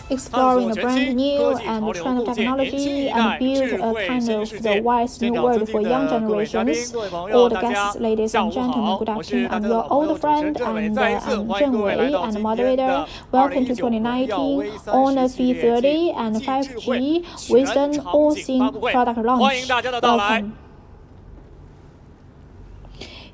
exploring a brand new and trend of technology and build a kind of the wise new world for young generations. All the guests, ladies and gentlemen, good afternoon. I'm your old friend and I'm Zheng Wei and moderator. Welcome to 2019 Honor View30 and 5G Wisdom All Things product launch. Welcome.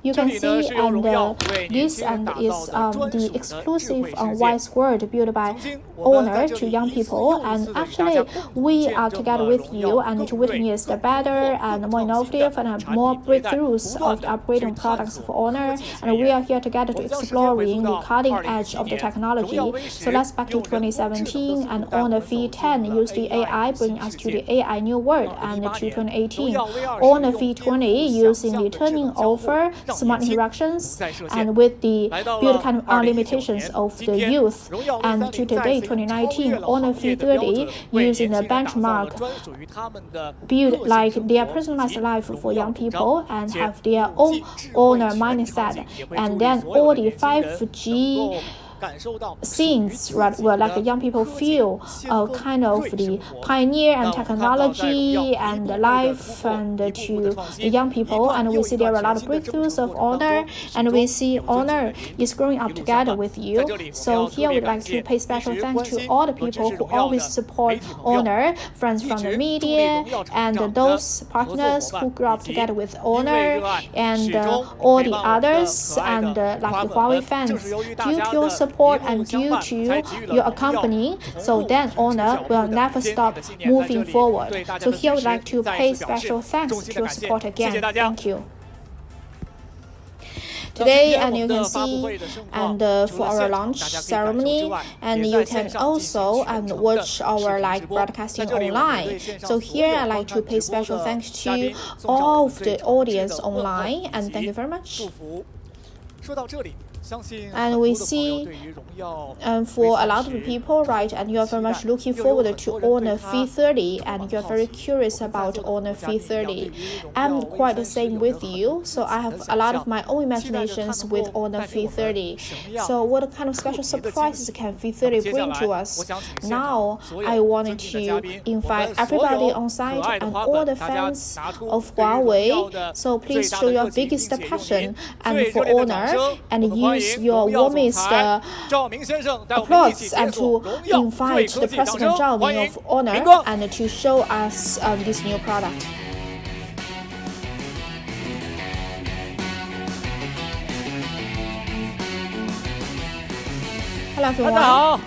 You can see this is the exclusive wise word built by Honor to young people, and actually we are together with you and to witness the better and more innovative and more breakthroughs of the upgrading products of Honor, and we are here together to exploring the cutting edge of the technology. So let's back to 2017 and Honor V10 use the AI bring us to the AI new world, and to 2018 Honor V20 using the turning over smart interactions and with the build kind of limitations of the youth, and to today 2019 Honor V30 using the benchmark build like their personalized life for young people and have their own Honor mindset, and then all the 5G things where like the young people feel kind of the pioneer and technology and the life and to the young people, and we see there are a lot of breakthroughs of Honor, and we see Honor is growing up together with you. So here we'd like to pay special thanks to all the people who always support Honor, friends from the media and those partners who grew up together with Honor, and all the others and like the Huawei fans. Due to your support and due to your accompanying, so then Honor will never stop moving forward. So here we'd like to pay special thanks to your support again. Thank you. Today, and you can see and for our launch ceremony, and you can also watch our broadcasting online. So here I like to pay special thanks to all of the audience online, and thank you very much. And we see for a lot of people, right, and you are very much looking forward to Honor V30, and you are very curious about Honor V30. I'm quite the same with you, so I have a lot of my own imaginations with Honor V30. So what kind of special surprises can V30 bring to us? Now I wanted to invite everybody on site and all the fans of Huawei, so please show your biggest passion and for Honor, and use your warmest applause and to invite the President Zhao Ming of Honor and to show us this new product. Hello everyone.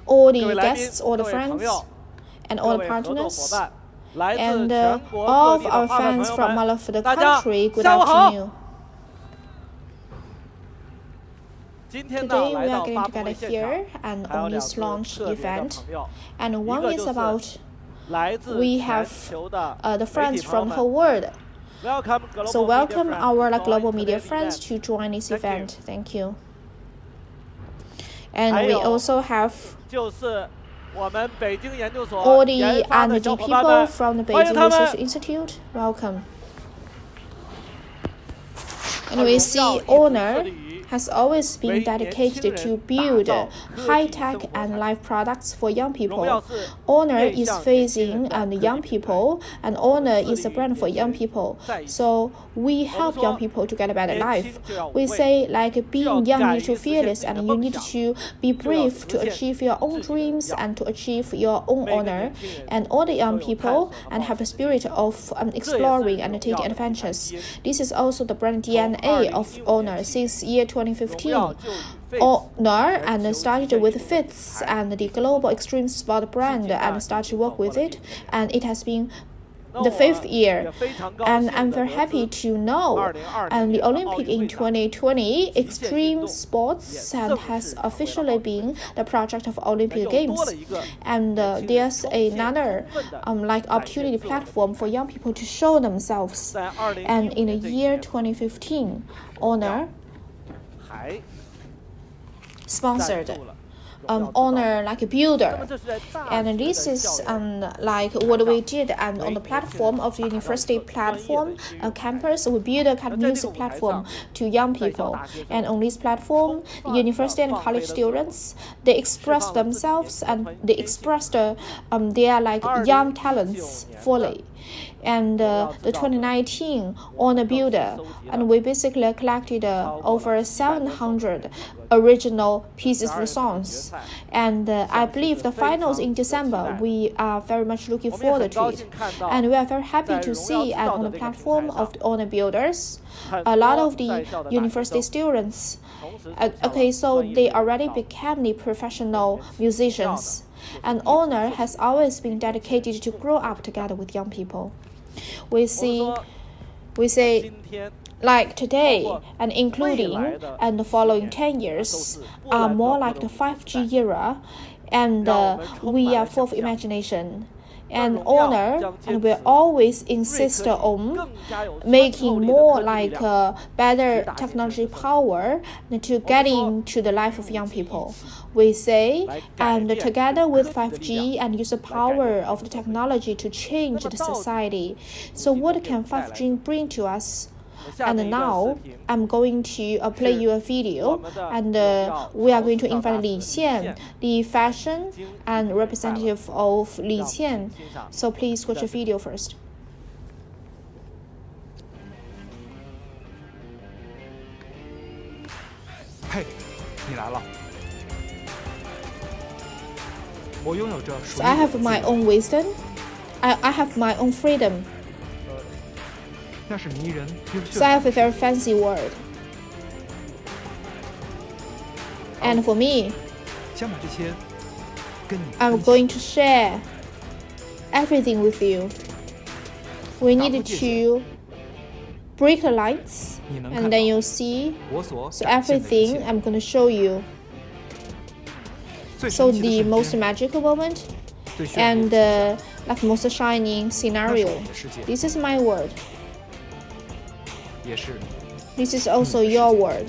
All the guests, all the friends, and all the partners, and all of our fans from all over the country, good afternoon. Today we are getting together here and on this launch event, and one is about we have the friends from the whole world. So welcome our global media friends to join this event. Thank you. And we also have all the R&D people from the Beijing Research Institute. Welcome. And we see Honor has always been dedicated to build high-tech and live products for young people. Honor is facing young people, and Honor is a brand for young people. So we help young people to get a better life. We say being young, you need to fearless, and you need to be brave to achieve your own dreams and to achieve your own honor. And all the young people and have a spirit of exploring and taking adventures. This is also the brand DNA of Honor since year 2015. Honor and started with Fits and the global extreme sport brand and started to work with it, and it has been the 5th year, and I'm very happy to know and the Olympic in 2020 extreme sports and has officially been the project of Olympic Games, and there's another opportunity platform for young people to show themselves. And in the year 2015, Honor sponsored Honor like a builder. And this is like what we did, and on the platform of the university platform campus, we build a kind of music platform to young people. And on this platform, university and college students, they express themselves and they express their like young talents fully. And the 2019 Honor Builder, and we basically collected over 700 original pieces of songs. And I believe the finals in December, we are very much looking forward to it. And we are very happy to see, and on the platform of the Honor Builders, a lot of the university students, okay, so they already became the professional musicians. And Honor has always been dedicated to grow up together with young people. We say, like today, and including and the following 10 years, are more like the 5G era, and we are full of imagination. And Honor, and we always insist on making more like better technology power to get into the life of young people. We say, and together with 5G, and use the power of the technology to change the society. So what can 5G bring to us? And now I'm going to play you a video, and we are going to invite Li Qian, the fashion and representative of Li Qian. So please watch the video first. 嘿，你来了。我拥有着属于 So I have my own wisdom. I have my own freedom. 那是迷人优秀 So I have a very fancy word. And for me, 想把这些跟你 I'm going to share everything with you. We need to break the lines, and then you'll see. 我所 So 展现的一 everything 切 I'm going to show you. 最 So 神奇的 the 瞬 most 间 magical moment 最炫丽 and 的景 like most shining 象那是 scenario. 我的世界， This is my word. 也是 This is also your word.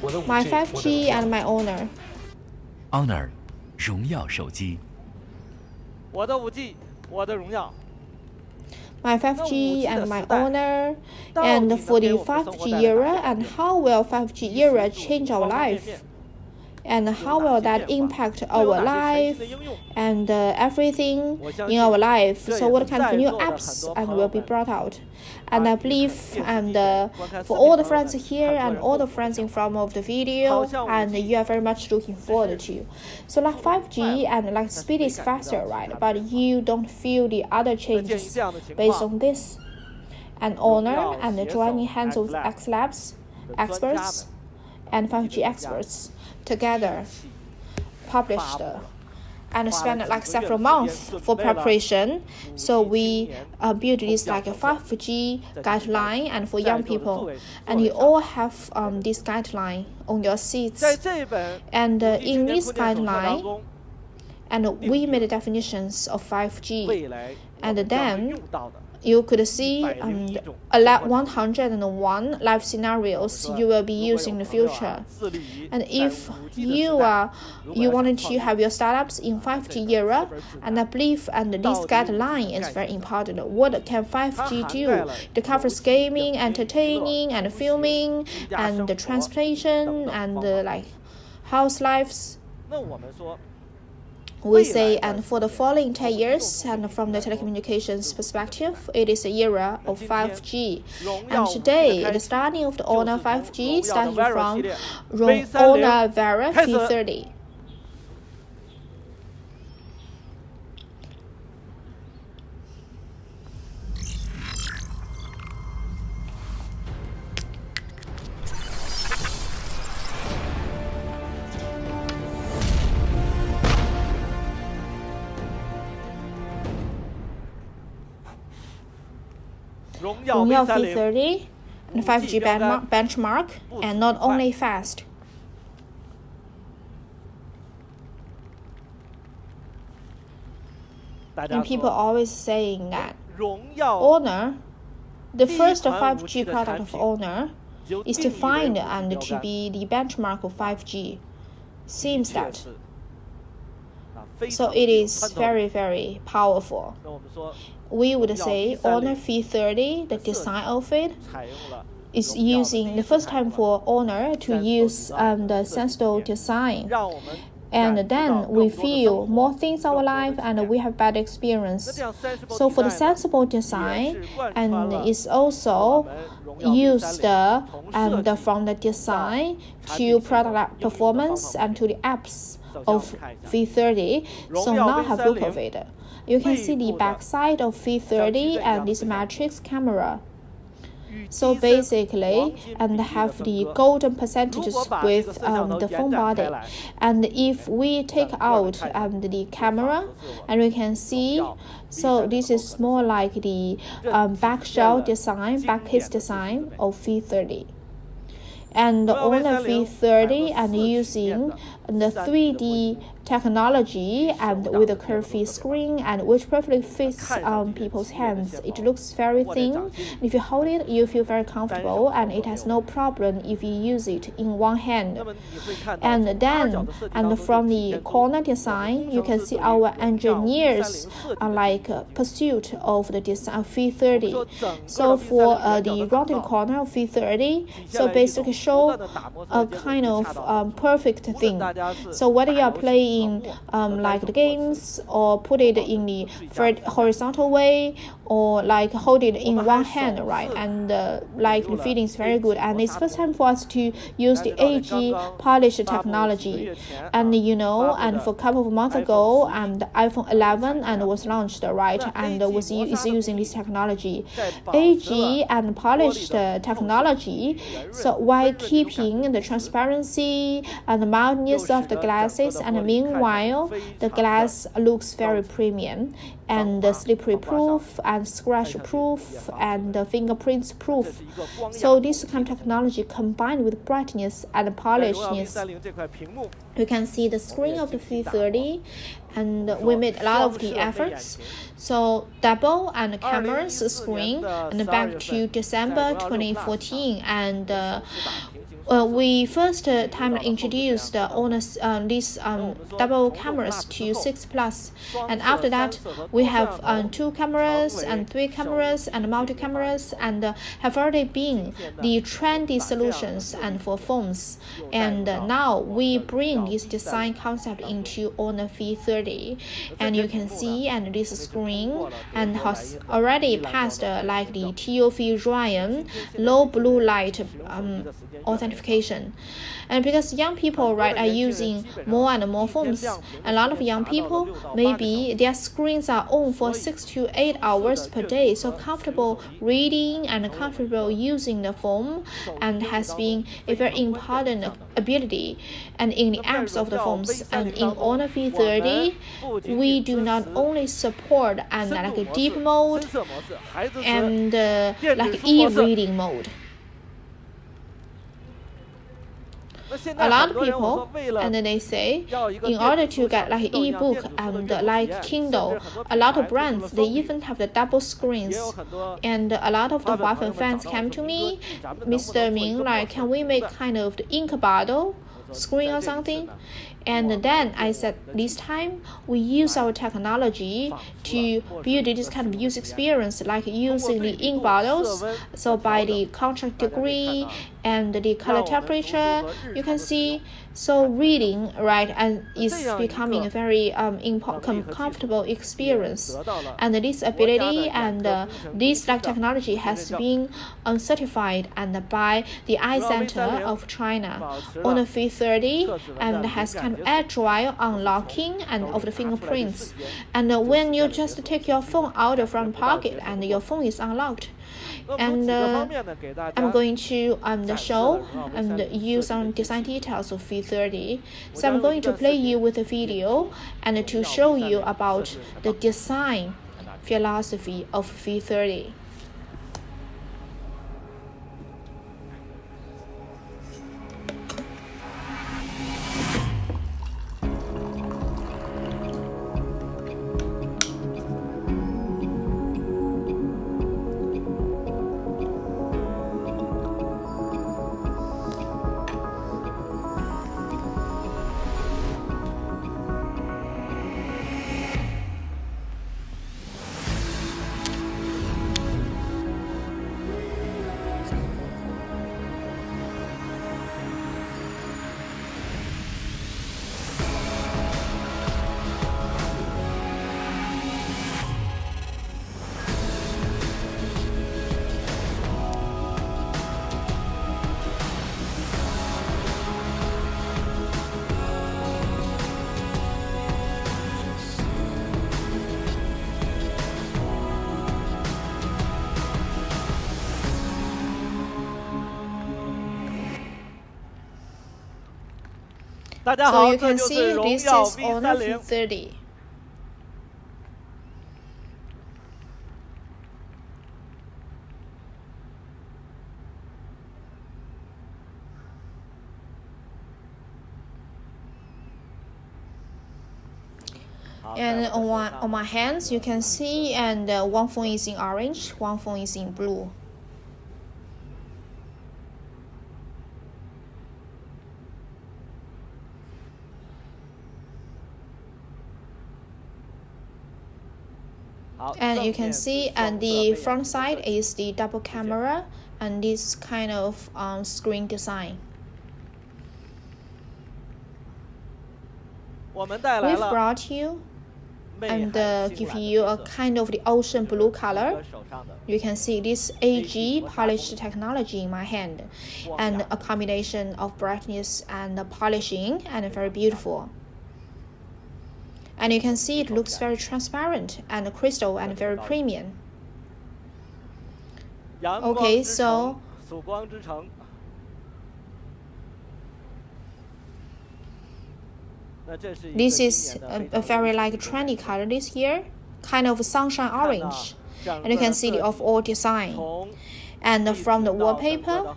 我的 My 5G，我的 5G and my honor. Honor 荣耀手机。我的5G，我的荣耀。 My 5G and my honor, and for the 5G era, and how will 5G era change our life, and how will that impact our life, and everything in our life. So what kind of new apps and will be brought out? And I believe, and for all the friends here and all the friends in front of the video, and you are very much looking forward to. So like 5G and like speed is faster, right? But you don't feel the other changes based on this. And honor and joining hands with X Labs experts and 5G experts together published and spent like several months for preparation. So we built this like a 5G guideline and for young people, and you all have this guideline on your seats. And in this guideline, and we made definitions of 5G, and then you could see 101 life scenarios you will be using in the future. And if you wanted to have your startups in 5G era, and I believe and this guideline is very important. What can 5G do? It covers gaming, entertaining, and filming, and the transportation, and like house lives. 那我们说。 We say, and for the following 10 years, and from the telecommunications perspective, it is the era of 5G. And today, the starting of the Honor 5G started from Honor View30. 荣耀 V30 and 5G benchmark, and not only fast. And people always saying that Honor, the first 5G product of Honor, is defined and to be the benchmark of 5G. seems that. So it is very, very powerful. We would say Honor V30, the design of it, is using the first time for Honor to use the sensible design. And then we feel more things in our life and we have better experience. So for the sensible design, and it's also used from the design to product performance and to the apps of V30. So now have a look of it. You can see the backside of V30 and this matrix camera. So basically, and have the golden percentages with the phone body. And if we take out the camera, and we can see, so this is more like the back shell design, back case design of V30. And on the V30 and using the 3D technology and with a curvy screen and which perfectly fits people's hands. It looks very thin. If you hold it, you feel very comfortable and it has no problem if you use it in one hand. And then, and from the corner design, you can see our engineers pursuit of the design of V30. So for the rounded corner of V30, so basically show a kind of perfect thing. So whether you are playing like the games or put it in the horizontal way or like hold it in one hand, right? And like the feeling is very good. And it's first time for us to use the AG polish technology. And and for a couple of months ago, the iPhone 11 and was launched, right? And is using this technology, AG and polished technology. So while keeping the transparency and the mildness of the glasses, and meanwhile the glass looks very premium and slippery proof and scratch proof and fingerprints proof. So this kind of technology combined with brightness and polishness, you can see the screen of the V30, and we made a lot of the efforts. So double and cameras screen, and back to December 2014, and we first time introduced these double cameras to 6 Plus, and after that we have 2 cameras and 3 cameras and multi cameras, and have already been the trendy solutions and for phones. And now we bring this design concept into Honor V30, and you can see and this screen and has already passed like the TOV Ryan low blue light authentication. And because young people, right, are using more and more phones, a lot of young people, maybe their screens are on for 6 to 8 hours per day, so comfortable reading and comfortable using the phone and has been a very important ability. And in the apps of the phones and in Honor V30, we do not only support and like a deep mode and like e-reading mode. A lot of people, and they say, in order to get like e-book and like Kindle, a lot of brands, they even have the double screens. And a lot of the Huawei fans came to me, Mr. Ming, like, can we make kind of the ink bottle screen or something? And then I said, this time we use our technology to build this kind of user experience, like using the ink bottles. So by the contrast degree and the color temperature, you can see, so reading, right, and is becoming a very comfortable experience. And this ability and this like technology has been certified and by the Eye Center of China on the V30, and has kind of agile unlocking and of the fingerprints. And when you just take your phone out from pocket and your phone is unlocked. And I'm going to show and use some design details of V30. So I'm going to play you with a video and to show you about the design philosophy of V30. 大家 So 好， you 这 can 就 see 是荣 this 耀 is Honor V30。 V30. And on my hands, you can see, and one phone is in orange, one phone is in blue. And you can see, and the front side is the double camera and this kind of screen design. We've brought you and give you a kind of the ocean blue color. You can see this AG polished technology in my hand, and a combination of brightness and polishing, and very beautiful. And you can see it looks very transparent and crystal and very premium. Okay, so this is a very like trendy color this year, kind of sunshine orange. And you can see the overall design. And from the wallpaper,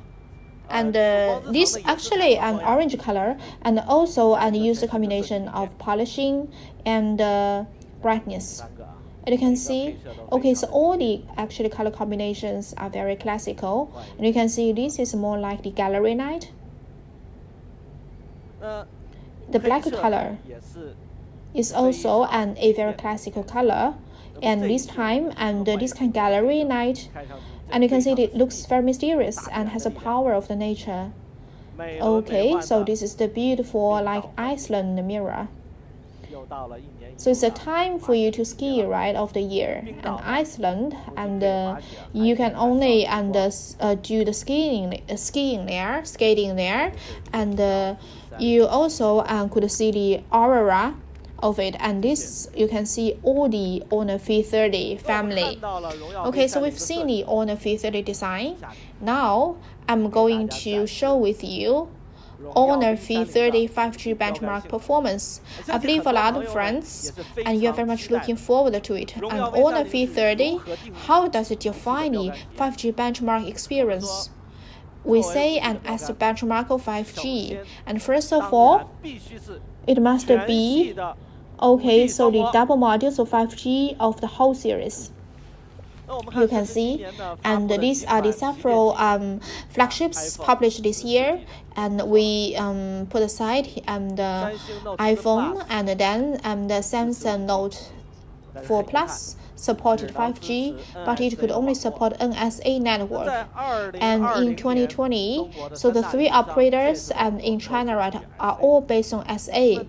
and this actually an orange color, and also and use a combination of polishing and brightness. And you can see, okay, so all the actually color combinations are very classical. And you can see this is more like the gallery night. The black color is also a very classical color, and this time and this kind of gallery night, and you can see it looks very mysterious and has a power of the nature. Okay, so this is the beautiful like Iceland mirror. So it's a time for you to ski right of the year in Iceland, and you can only do the skating there, and you also could see the aurora of it, and this you can see all the Honor V30 family. Okay, so we've seen the Honor V30 design. Now I'm going to show with you Honor V30 5G benchmark performance. I believe a lot of friends and you are very much looking forward to it. And Honor V30, how does it define the 5G benchmark experience? We say and as the benchmark of 5G, and first of all, it must be okay, so the double modules of 5G of the whole series. You can see, and these are the several flagships published this year, and we put aside the iPhone, and then the Samsung Note 4 Plus supported 5G, but it could only support NSA network. And in 2020, so the three operators in China right are all based on SA.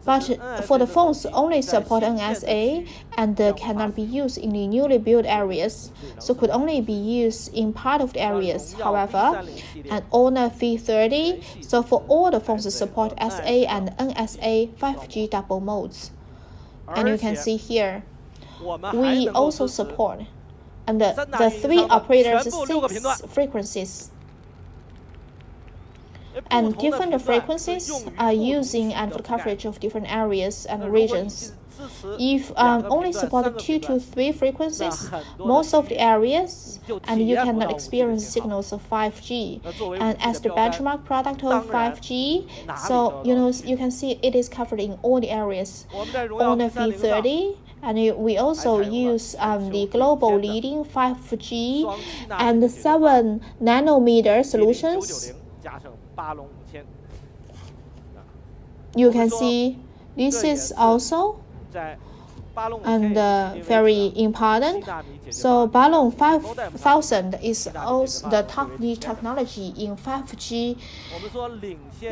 But for the phones only support NSA and cannot be used in the newly built areas, so could only be used in part of the areas. However, an Honor V30, so for all the phones support SA and NSA 5G double modes. And you can see here, we also support and the three operators 6 frequencies. And different frequencies are using and for the coverage of different areas and regions. If only support 2 to 3 frequencies, most of the areas, and you cannot experience signals of 5G. And as the benchmark product of 5G, so you can see it is covered in all the areas. Honor V30, and we also use the global leading 5G and 7 nanometer solutions. You can see this is also and very important. So Balloon 5000 is also the top lead technology in 5G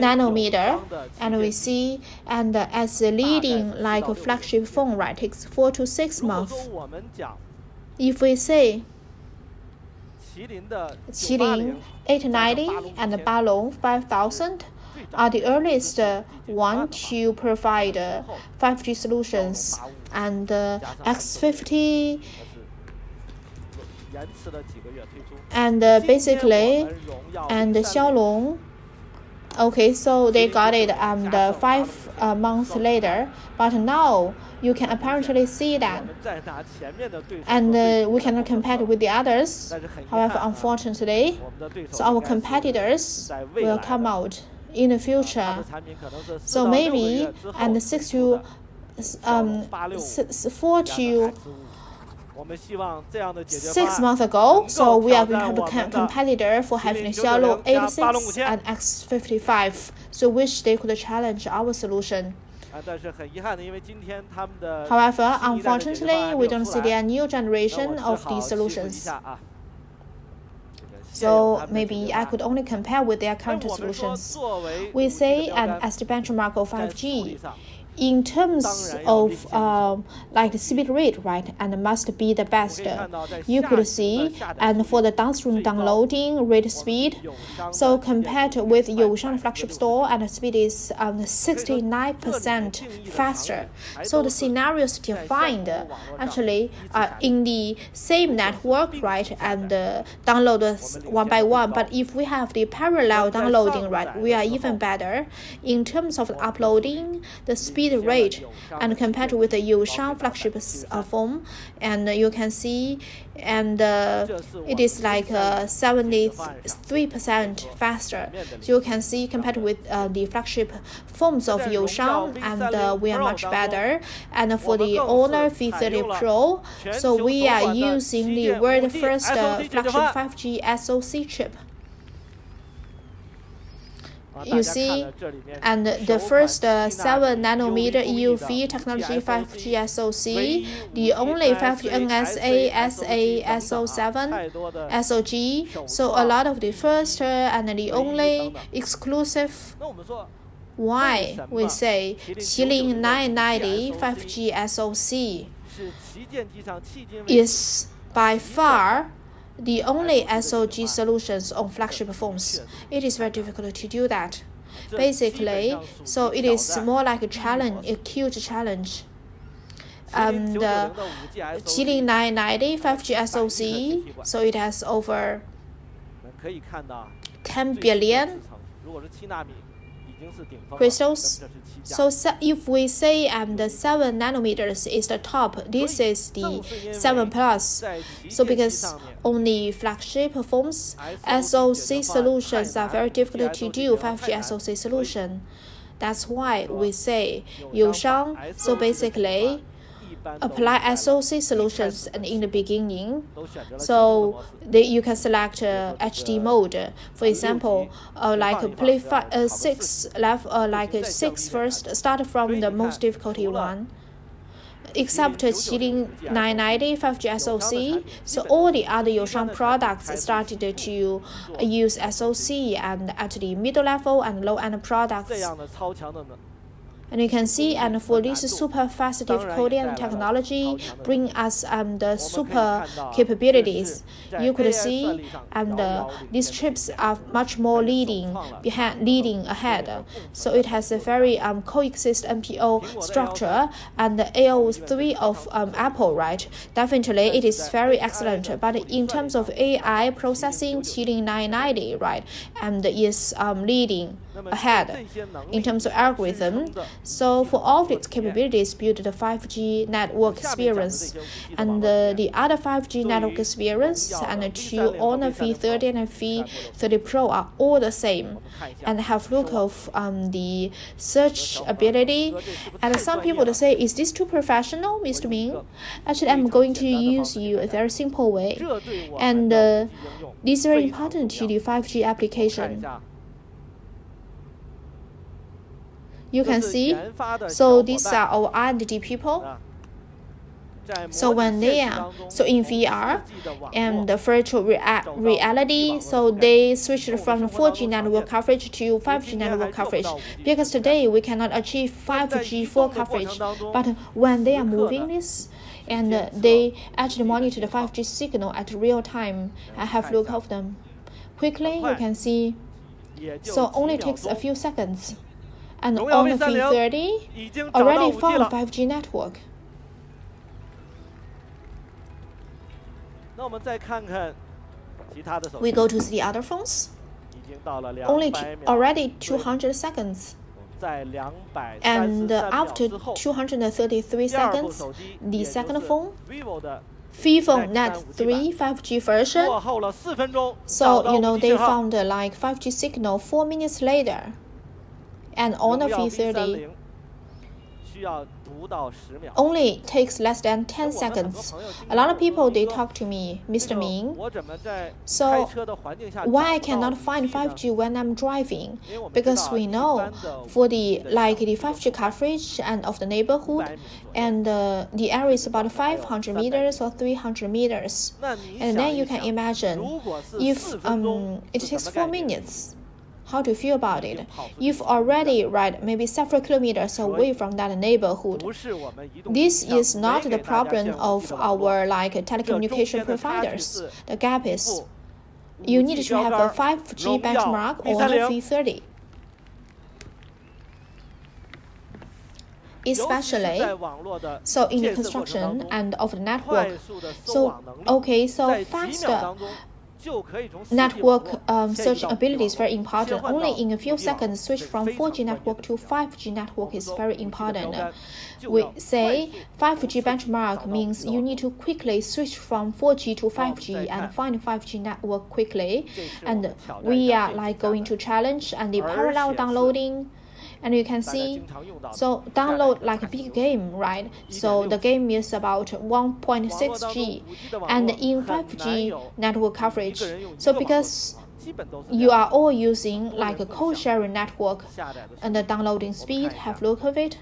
nanometer, and we see and as a leading like a flagship phone, right, takes 4 to 6 months. If we say Qilin 890 and Balloon 5000 are the earliest one to provide 5G solutions, and X50 and basically and Xiaolong Okay, so they got it the 5 months later, but now you can apparently see that, and we cannot compare it with the others. However, unfortunately, so our competitors will come out in the future. So maybe and 4 to 6 months ago, so we are going to have a competitor for having Xiaolu 86 and X55, so which they could challenge our solution. However, unfortunately, we don't see the new generation of these solutions. So maybe I could only compare with their current solutions. We say, and as the benchmark of 5G, in terms of like the speed rate, right, and must be the best. You could see, and for the downstream downloading rate speed, so compared with Youshan flagship store, and the speed is 69% faster. So the scenarios defined actually in the same network, right, and download one by one. But if we have the parallel downloading, right, we are even better in terms of uploading the speed rate, and compared with the Youshan flagship phone, and you can see, and it is like 73% faster. So you can see compared with the flagship phones of Youshan, and we are much better. And for the Honor V30 Pro, so we are using the world first flagship 5G SoC chip. You see, and the first 7nm EUV technology 5G SoC, the only 5G NSA SA SO7 SOG, so a lot of the first and the only exclusive. Why we say Qilin 990 5G SoC is by far the only SOG solutions on flagship phones. It is very difficult to do that. Basically, so it is more like a challenge, a huge challenge. And Qilin 990 5G SoC, so it has over 10 billion crystals. So if we say the 7nm is the top, this is the 7 plus. So because on the flagship phones, SoC solutions are very difficult to do 5G SoC solution. That's why we say Youshan. So basically, apply SoC solutions in the beginning, so you can select HD mode. For example, like play 6 left, like 6 first, start from the most difficulty one. Except Qilin 990 5G SoC, so all the other Youshan products started to use SoC and at the middle level and low end products. And you can see, and for this super fast decoding technology bring us the super capabilities. You could see, and these chips are much more leading ahead. So it has a very coexist MPO structure, and the AO3 of Apple, right? Definitely, it is very excellent. But in terms of AI processing, Qilin 990, right, and is leading ahead in terms of algorithm. So for all of its capabilities, build the 5G network experience, and the other 5G network experience and the two Honor V30 and V30 Pro are all the same, and have look of the search ability. And some people say, is this too professional, Mr. Ming? Actually, I'm going to use you a very simple way, and this is very important to the 5G application. You can see, so these are our R&D people. So when they are in VR and the virtual reality, so they switched from 4G network coverage to 5G network coverage, because today we cannot achieve 5G full coverage. But when they are moving this, and they actually monitor the 5G signal at real time, I have a look of them. Quickly, you can see, so only takes a few seconds. And on the V30 already found 5G network. We go to the other phones. only already 200 seconds. And after 233 seconds, the second phone, Vivo Net 3 5G version. So, they found like 5G signal 4 minutes later. And Honor V30 only takes less than 10 seconds. A lot of people, they talk to me, Mr. Ming, so why I cannot find 5G when I'm driving? Because we know for the 5G coverage and of the neighborhood, and the area is about 500 meters or 300 meters. And then you can imagine if it takes 4 minutes. How do you feel about it? You've already maybe several kilometers away from that neighborhood. This is not the problem of our telecommunication providers. The gap is you need to have a 5G benchmark on the V30. Especially so in the construction and of the network. So faster network searching ability is very important. Only in a few seconds, switch from 4G network to 5G network is very important. We say 5G benchmark means you need to quickly switch from 4G to 5G and find 5G network quickly. And we are going to challenge and the parallel downloading. And you can see, so download like a big game, right? So the game is about 1.6G and in 5G network coverage. So because you are all using like a co-sharing network and the downloading speed, have a look of it.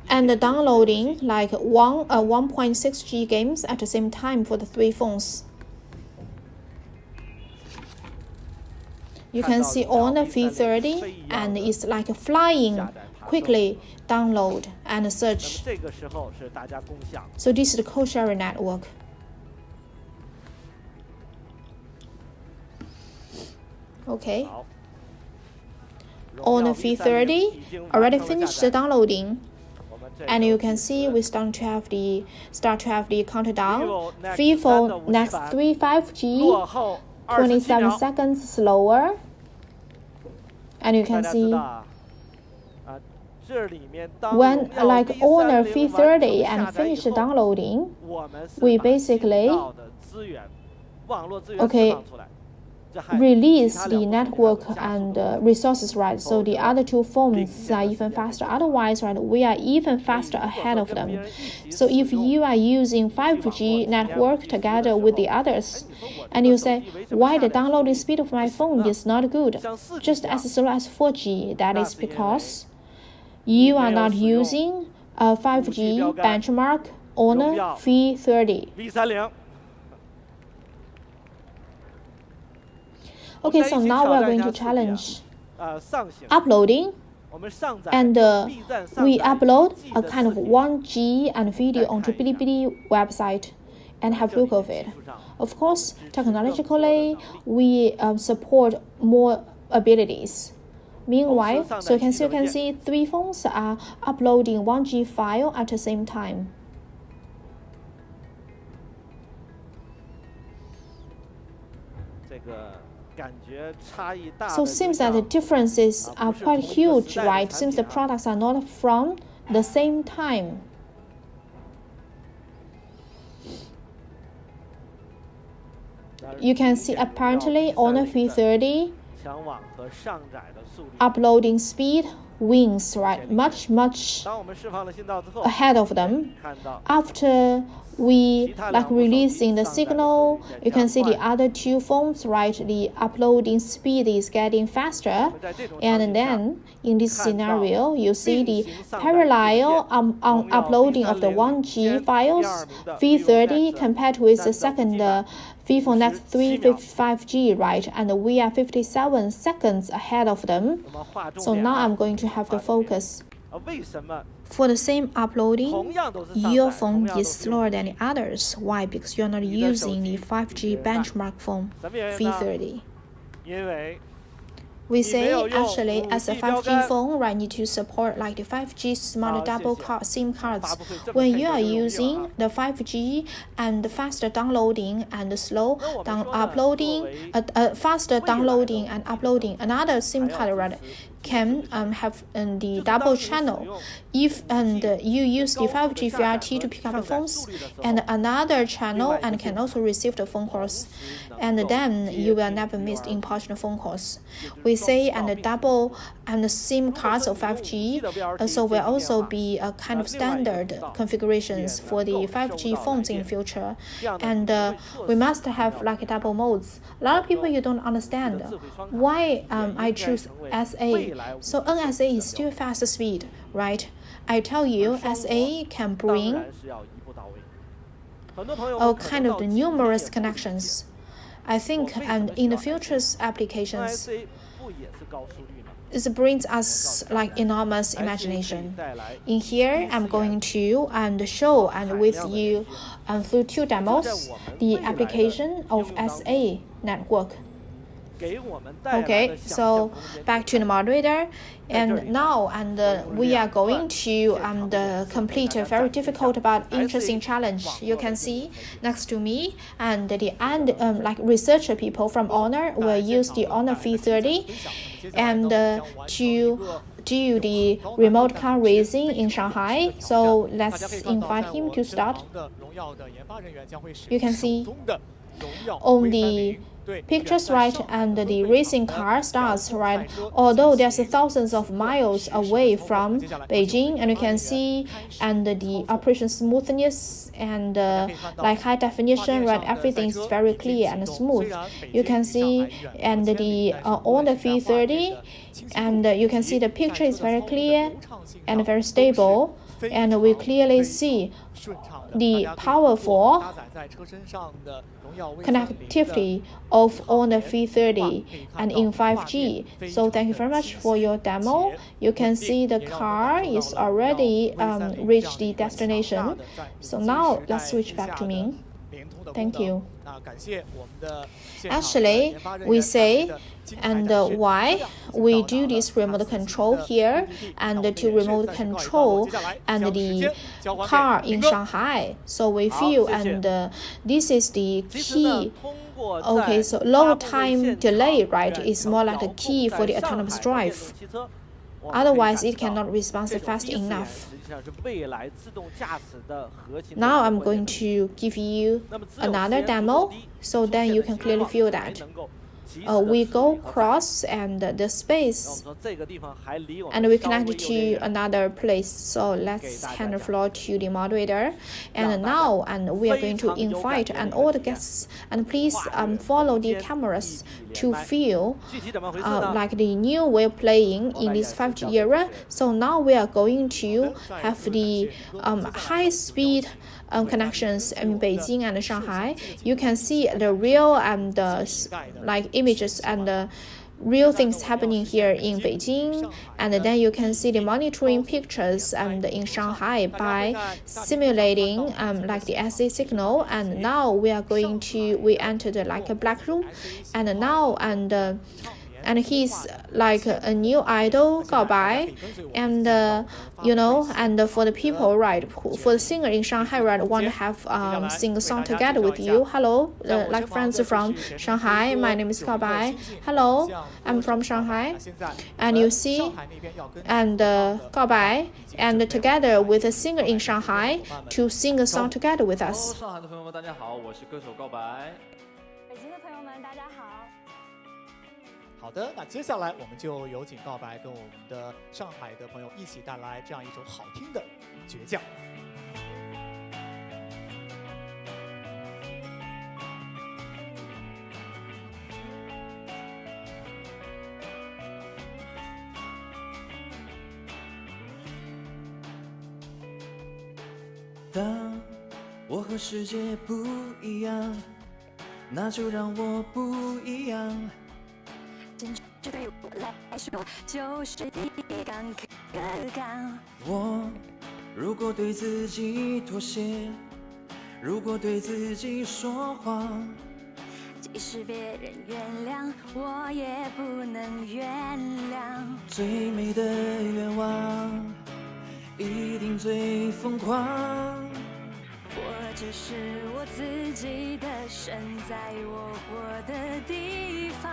And the downloading like 1.6G games at the same time for the 3 phones. You can see on the V30 and it's like flying quickly download and search. So this is the co-sharing network. Okay. On the V30 already finished the downloading. And you can see we start to have the countdown. Vivo next 3 5G. 27 seconds slower, and you can see when Honor V30 and finish downloading, we basically release the network and resources, right? So the other 2 phones are even faster. Otherwise, right, we are even faster ahead of them. So if you are using 5G network together with the others, and you say, why the downloading speed of my phone is not good, just as slow as 4G, that is because you are not using a 5G benchmark Honor V30. Okay, so now we're going to challenge uploading, and we upload a kind of 1G and video onto Bilibili website and have a look of it. Of course, technologically, we support more abilities. Meanwhile, so you can see 3 phones are uploading 1G file at the same time. So it seems that the differences are quite huge, right? Since the products are not from the same time. You can see apparently Honor V30 uploading speed wins, right? Much ahead of them. After we releasing the signal, you can see the other 2 phones, right? The uploading speed is getting faster, and then in this scenario, you see the parallel uploading of the 1G files, V30 compared with the second Vivo Next 3 5G, right? And we are 57 seconds ahead of them. So now I'm going to have the focus. For the same uploading, your phone is slower than the others. Why? Because you're not using the 5G benchmark phone, V30. We say actually as a 5G phone, right, need to support like the 5G smart double SIM cards. When you are using the 5G and the faster downloading and slow faster downloading and uploading another SIM card, right, can have the double channel. If you use the 5G View30 to pick up the phones and another channel and can also receive the phone calls, and then you will never miss important phone calls. We say and the double and the SIM cards of 5G so will also be a kind of standard configurations for the 5G phones in the future, and we must have like double modes. A lot of people you don't understand why I choose SA. So NSA is still fast speed, right? I tell you, SA can bring all kind of the numerous connections. I think and in the future's applications, it brings us like enormous imagination. In here, I'm going to show and with you through 2 demos the application of SA network. Okay, so back to the moderator, and now we are going to complete a very difficult but interesting challenge. You can see next to me, and like researcher people from Honor will use the Honor View30 and to do the remote car racing in Shanghai. So let's invite him to start. You can see on the pictures, right, and the racing car starts, right, although there's thousands of miles away from Beijing, and you can see and the operation smoothness and like high definition, right, everything is very clear and smooth. You can see and the on the View30, and you can see the picture is very clear and very stable, and we clearly see the powerful connectivity of on the View30 and in 5G. So thank you very much for your demo. You can see the car is already reached the destination. So now let's switch back to Ming. Thank you. Actually, we say and why we do this remote control here and to remote control and the car in Shanghai. So we feel and this is the key. Okay, so low time delay, right, is more like the key for the autonomous drive. Otherwise, it cannot respond fast enough. Now I'm going to give you another demo, so then you can clearly feel that. We go across and the space, and we connect to another place. So let's hand the floor to the moderator. And now we are going to invite all the guests, and please follow the cameras to feel like the new way of playing in this 5G era. So now we are going to have the high-speed connections in Beijing and Shanghai. You can see the real and like images and real things happening here in Beijing, and then you can see the monitoring pictures and in Shanghai by simulating like the SA signal. And now we entered like a black room, and now and he's like a new idol, Gao Bai, and you know, and for the people, right, for the singer in Shanghai, right, want to have sing a song together with you. Hello, like friends from Shanghai, my name is Gao Bai. Hello, I'm from Shanghai, and you see, and Gao Bai, and together with a singer in Shanghai to sing a song together with us. 好的，那接下来我们就有请告白跟我们的上海的朋友一起带来这样一首好听的倔强。当我和世界不一样，那就让我不一样。 这对我来说就是一杆可杠。我如果对自己妥协，如果对自己说谎，即使别人原谅，我也不能原谅。最美的愿望，一定最疯狂。我只是我自己的神，在我活的地方。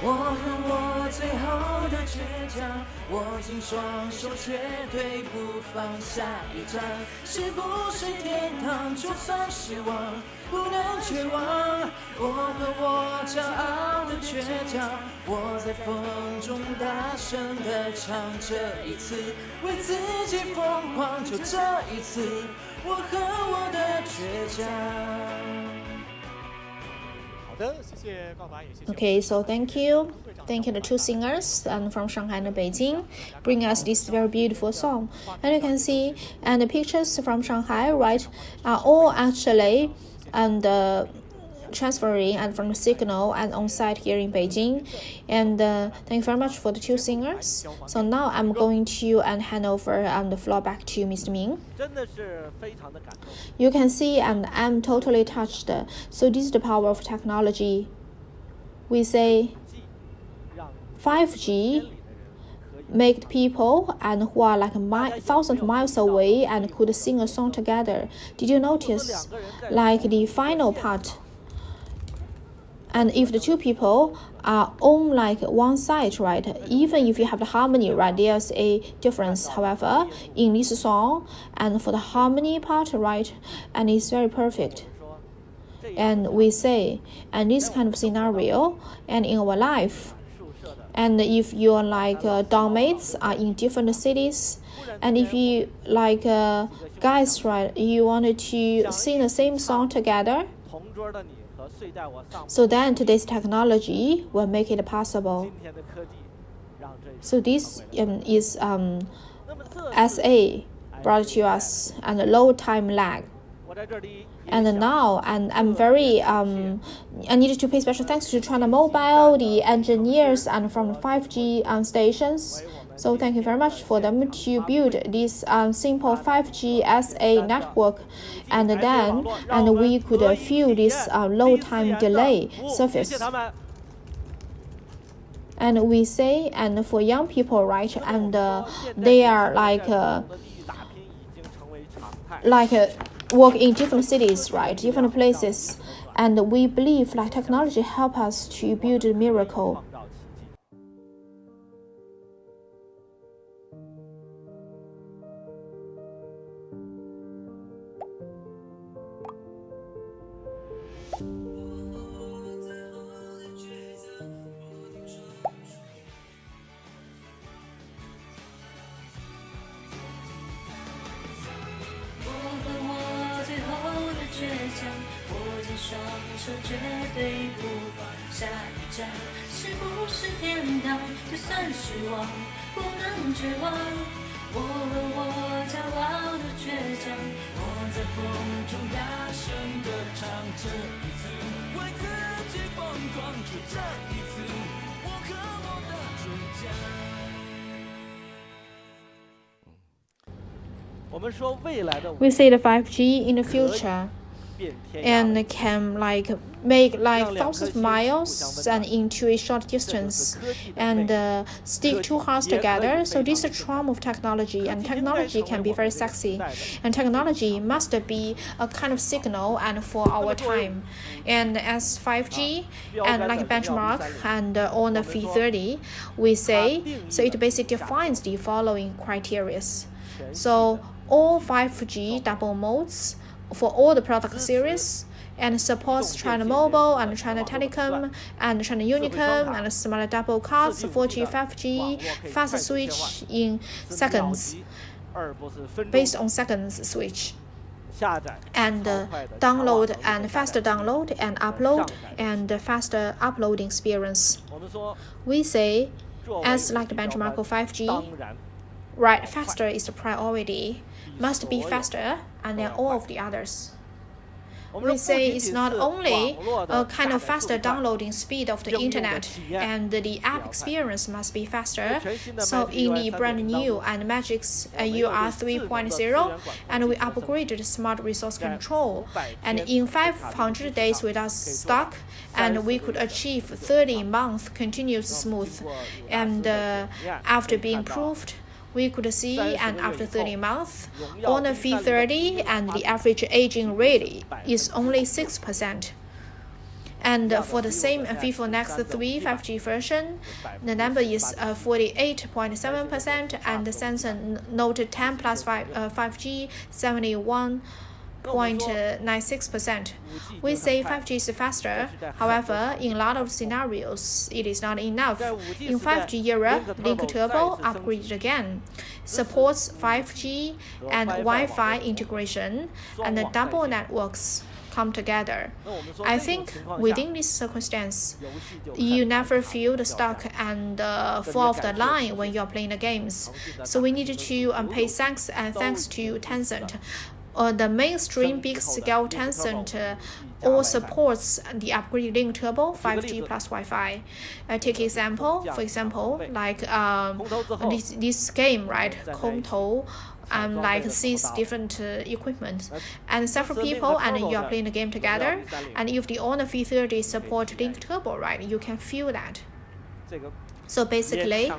我和我最后的倔强，握紧双手，绝对不放下一站。是不是天堂？就算失望，不能绝望。我和我骄傲的倔强，我在风中大声地唱。这一次为自己疯狂，就这一次，我和我的倔强。Okay, so thank you the two singers and from Shanghai and Beijing bring us this very beautiful song. And you can see and the pictures from Shanghai, right, are all actually transferring and from the signal and on site here in Beijing. And thank you very much for the two singers. So now I'm going to hand over the floor back to Mr. Ming. You can see and I'm totally touched. So this is the power of technology. We say 5G make people and who are like thousands of miles away and could sing a song together. Did you notice like the final part? And if the two people are on like one side, right, even if you have the harmony, right, there's a difference, however, in this song and for the harmony part, right, and it's very perfect. And we say, and this kind of scenario, and in our life, and if your like dormmates are in different cities, and if you like guys, right, you wanted to sing the same song together, so then today's technology will make it possible. So this is SA brought to us and low time lag. And now, and I'm very I needed to pay special thanks to China Mobile, the engineers, and from 5G stations. So thank you very much for them to build this simple 5G SA network, and then we could feel this low time delay surface. And we say, and for young people, right, and they are like work in different cities, right, different places, and we believe like technology help us to build a miracle. We say the 5G in the future and can like make like thousands of miles and into a short distance and stick two hearts together. So this is the charm of technology, and technology can be very sexy, and technology must be a kind of signal and for our time. And as 5G and like benchmark and on the View30, we say, so it basically defines the following criteria. So all 5G double modes for all the product series and supports China Mobile and China Telecom and China Unicom and Smart Double Cards, 4G, 5G, fast switch in seconds, based on seconds switch, and download and faster download and upload and faster uploading experience. We say, as like the benchmark of 5G, right, faster is the priority, must be faster and then all of the others. we say it's not only a kind of faster downloading speed of the internet, and the app experience must be faster. So in the brand new and Magic's UR 3.0, and we upgraded smart resource control, and in 500 days without stock, and we could achieve 30-month continuous smooth, and after being proved, we could see, and after 30 months, Honor V30 and the average aging rate is only 6%. And for the same Vivo Nex 3 5G version, the number is 48.7%, and the Samsung Note 10 Plus 5G 71.96%. We say 5G is faster. However, in a lot of scenarios, it is not enough. In 5G era, Link Turbo upgraded again, supports 5G and Wi-Fi integration, and the double networks come together. I think within this circumstance, you never feel the stuck and fall off the line when you're playing the games. So we need to pay thanks to Tencent. The mainstream big-scale Tencent all supports the upgraded Link Turbo 5G plus Wi-Fi. Take for example, like this game, right? Komtou, like 6 different equipment, and several people, and you are playing the game together. And if the Honor V30 support Link Turbo, right, you can feel that. So basically,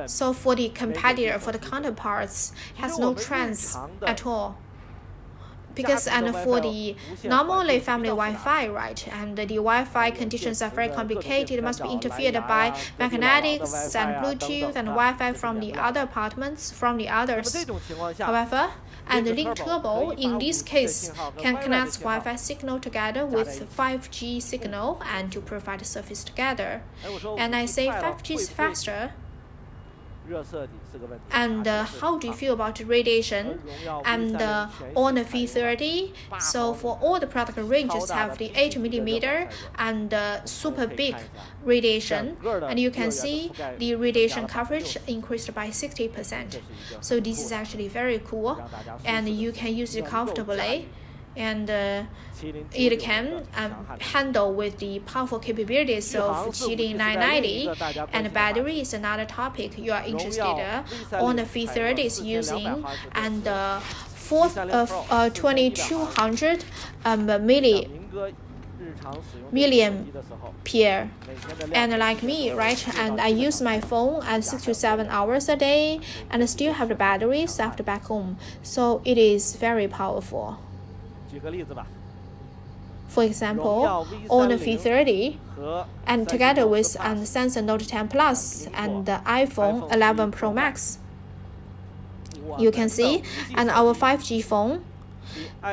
so for the competitor, for the counterparts, has no chance at all. Because and for the normally family Wi-Fi, right, and the Wi-Fi conditions are very complicated. It must be interfered by magnetics and Bluetooth and Wi-Fi from the other apartments, from the others. However, and the Link Turbo in this case can connect Wi-Fi signal together with 5G signal and to provide service together. And I say 5G is faster. And how do you feel about radiation and Honor V30? So for all the product ranges have the 8mm and super big radiation, and you can see the radiation coverage increased by 60%. So this is actually very cool, and you can use it comfortably, and it can handle with the powerful capabilities of Qilin 990, and battery is another topic you are interested on. The V30 is using and 2200 milliampere, and like me, right, and I use my phone at 6 to 7 hours a day and still have the batteries after back home, so it is very powerful. For example, on the V30, and together with Samsung Note 10 Plus and the iPhone 11 Pro Max, you can see, and our 5G phone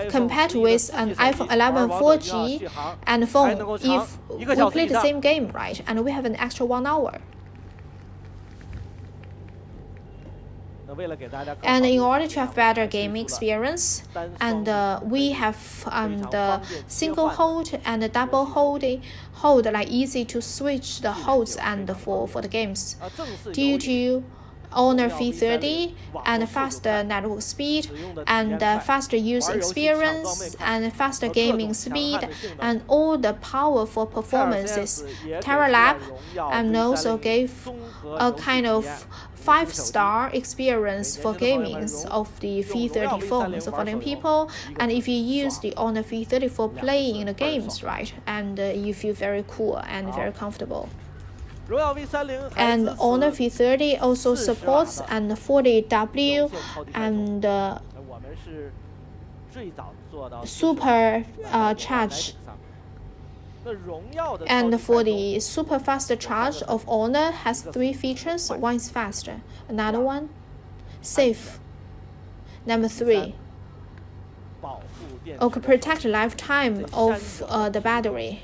compared with an iPhone 11 4G and phone, if we play the same game, right, and we have an extra 1 hour. And in order to have better gaming experience, and we have the single hold and the double hold, like easy to switch the holds and for the games. Due to Honor V30 and faster network speed and faster user experience and faster gaming speed and all the powerful performances, TerraLab and also gave a kind of 5-star experience for gaming of the V30 phone. So for them people, and if you use the Honor V30 for playing the games, right, and you feel very cool and very comfortable. And Honor V30 also supports and 40W and super charge. And for the super fast charge of Honor has 3 features. One is faster, another one safe, number 3 protect lifetime of the battery.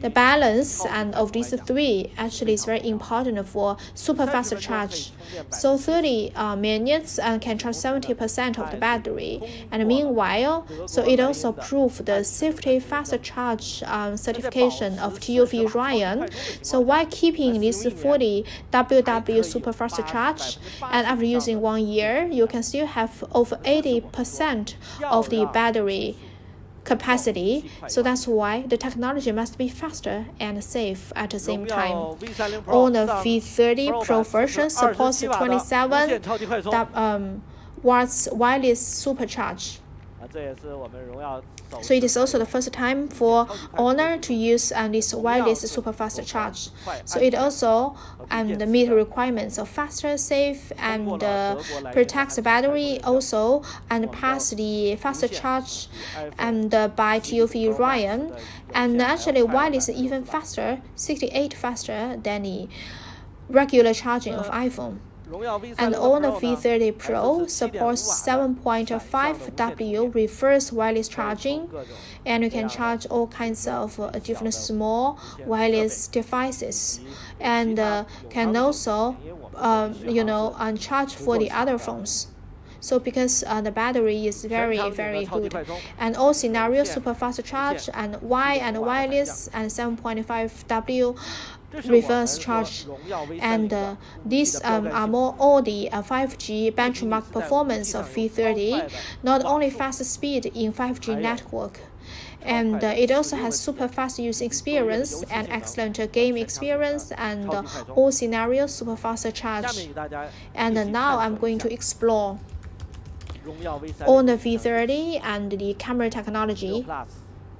The balance and of these 3 actually is very important for super fast charge. So 30 minutes can charge 70% of the battery. And meanwhile, so it also proved the safety fast charge certification of TUV Ryan. So while keeping this 40 WW super fast charge, and after using 1 year, you can still have over 80% of the battery capacity. So that's why the technology must be faster and safe at the same time. Honor V30 Pro version supports 27 watts wireless supercharge. So it is also the first time for Honor to use this wireless super fast charge. So it also meet requirements of faster, safe, and protects the battery also, and pass the faster charge and by TOV Ryan. And actually wireless is even faster, 68 faster than the regular charging of iPhone. And Honor V30 Pro supports 7.5W reverse wireless charging, and you can charge all kinds of different small wireless devices, and can also, charge for the other phones. So because the battery is very good, and all scenarios super fast charge and wireless and 7.5W reverse charge, and these are more all the 5G benchmark performance of V30, not only fast speed in 5G network, and it also has super fast user experience and excellent game experience, and all scenarios super fast charge. And now I'm going to explore Honor V30 and the camera technology.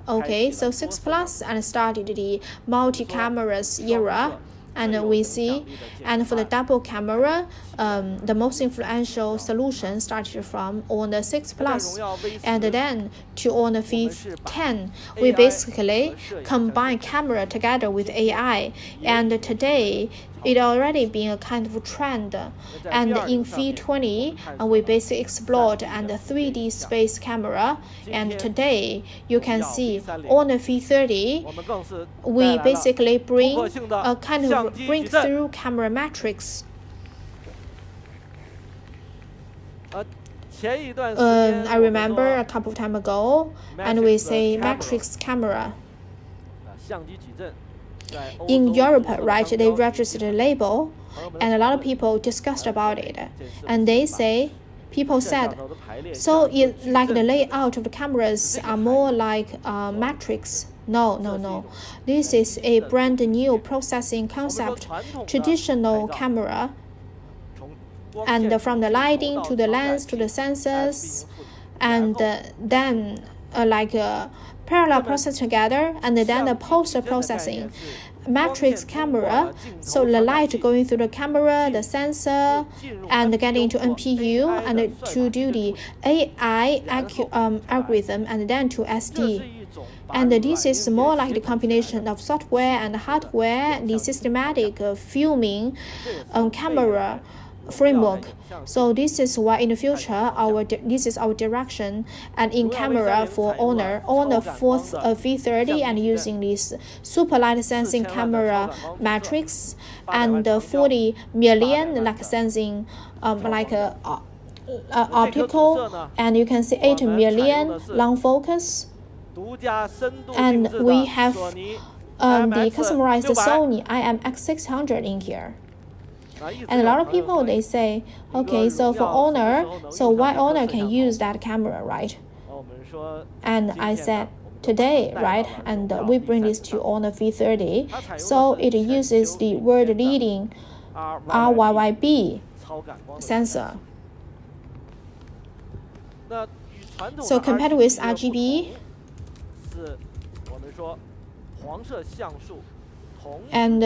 Okay, so 6 Plus and started the multi-cameras era, and we see, and for the double camera, the most influential solution started from Honor 6 Plus, and then to Honor V10, we basically combine camera together with AI, and today it already been a kind of trend. And in View30, we basically explored and the 3D space camera, and today you can see on the View30, we basically bring a kind of breakthrough camera matrix. I remember a couple of time ago, and we say matrix camera. In Europe, right, they registered a label, and a lot of people discussed about it, and people said, so it like the layout of the cameras are more like matrix. No. This is a brand new processing concept. Traditional camera, and from the lighting to the lens to the sensors, and then parallel process together, and then the post-processing matrix camera, so the light going through the camera, the sensor, and getting into NPU, and to do the AI algorithm, and then to SD. And this is more like the combination of software and hardware, the systematic filming camera framework. So this is why in the future this is our direction, and in camera for Honor 4th V30, and using this super light sensing camera matrix, and 40 million like sensing optical, and you can see 8 million long focus, and we have the customized Sony IMX600 in here. And a lot of people, they say, okay, so for Honor, so why Honor can use that camera, right? And I said, today, right, and we bring this to Honor V30, so it uses the world-leading RYYB sensor. So compared with RGB, and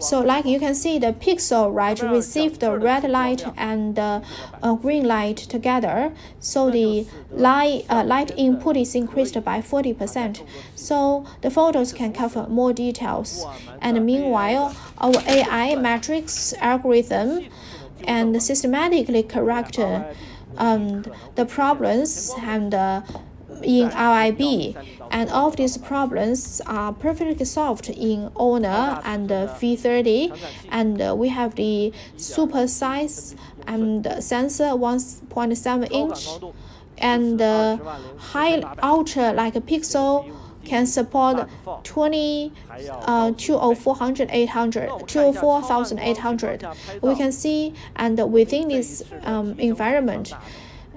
so like you can see the pixel, right, receive the red light and green light together, so the light input is increased by 40%, so the photos can cover more details. And meanwhile, our AI matrix algorithm and systematically correct the problems and in RIB, and all of these problems are perfectly solved in Honor and V30, and we have the super size and sensor 1.7 inch, and high ultra like a pixel can support 204,800. We can see, and within this environment,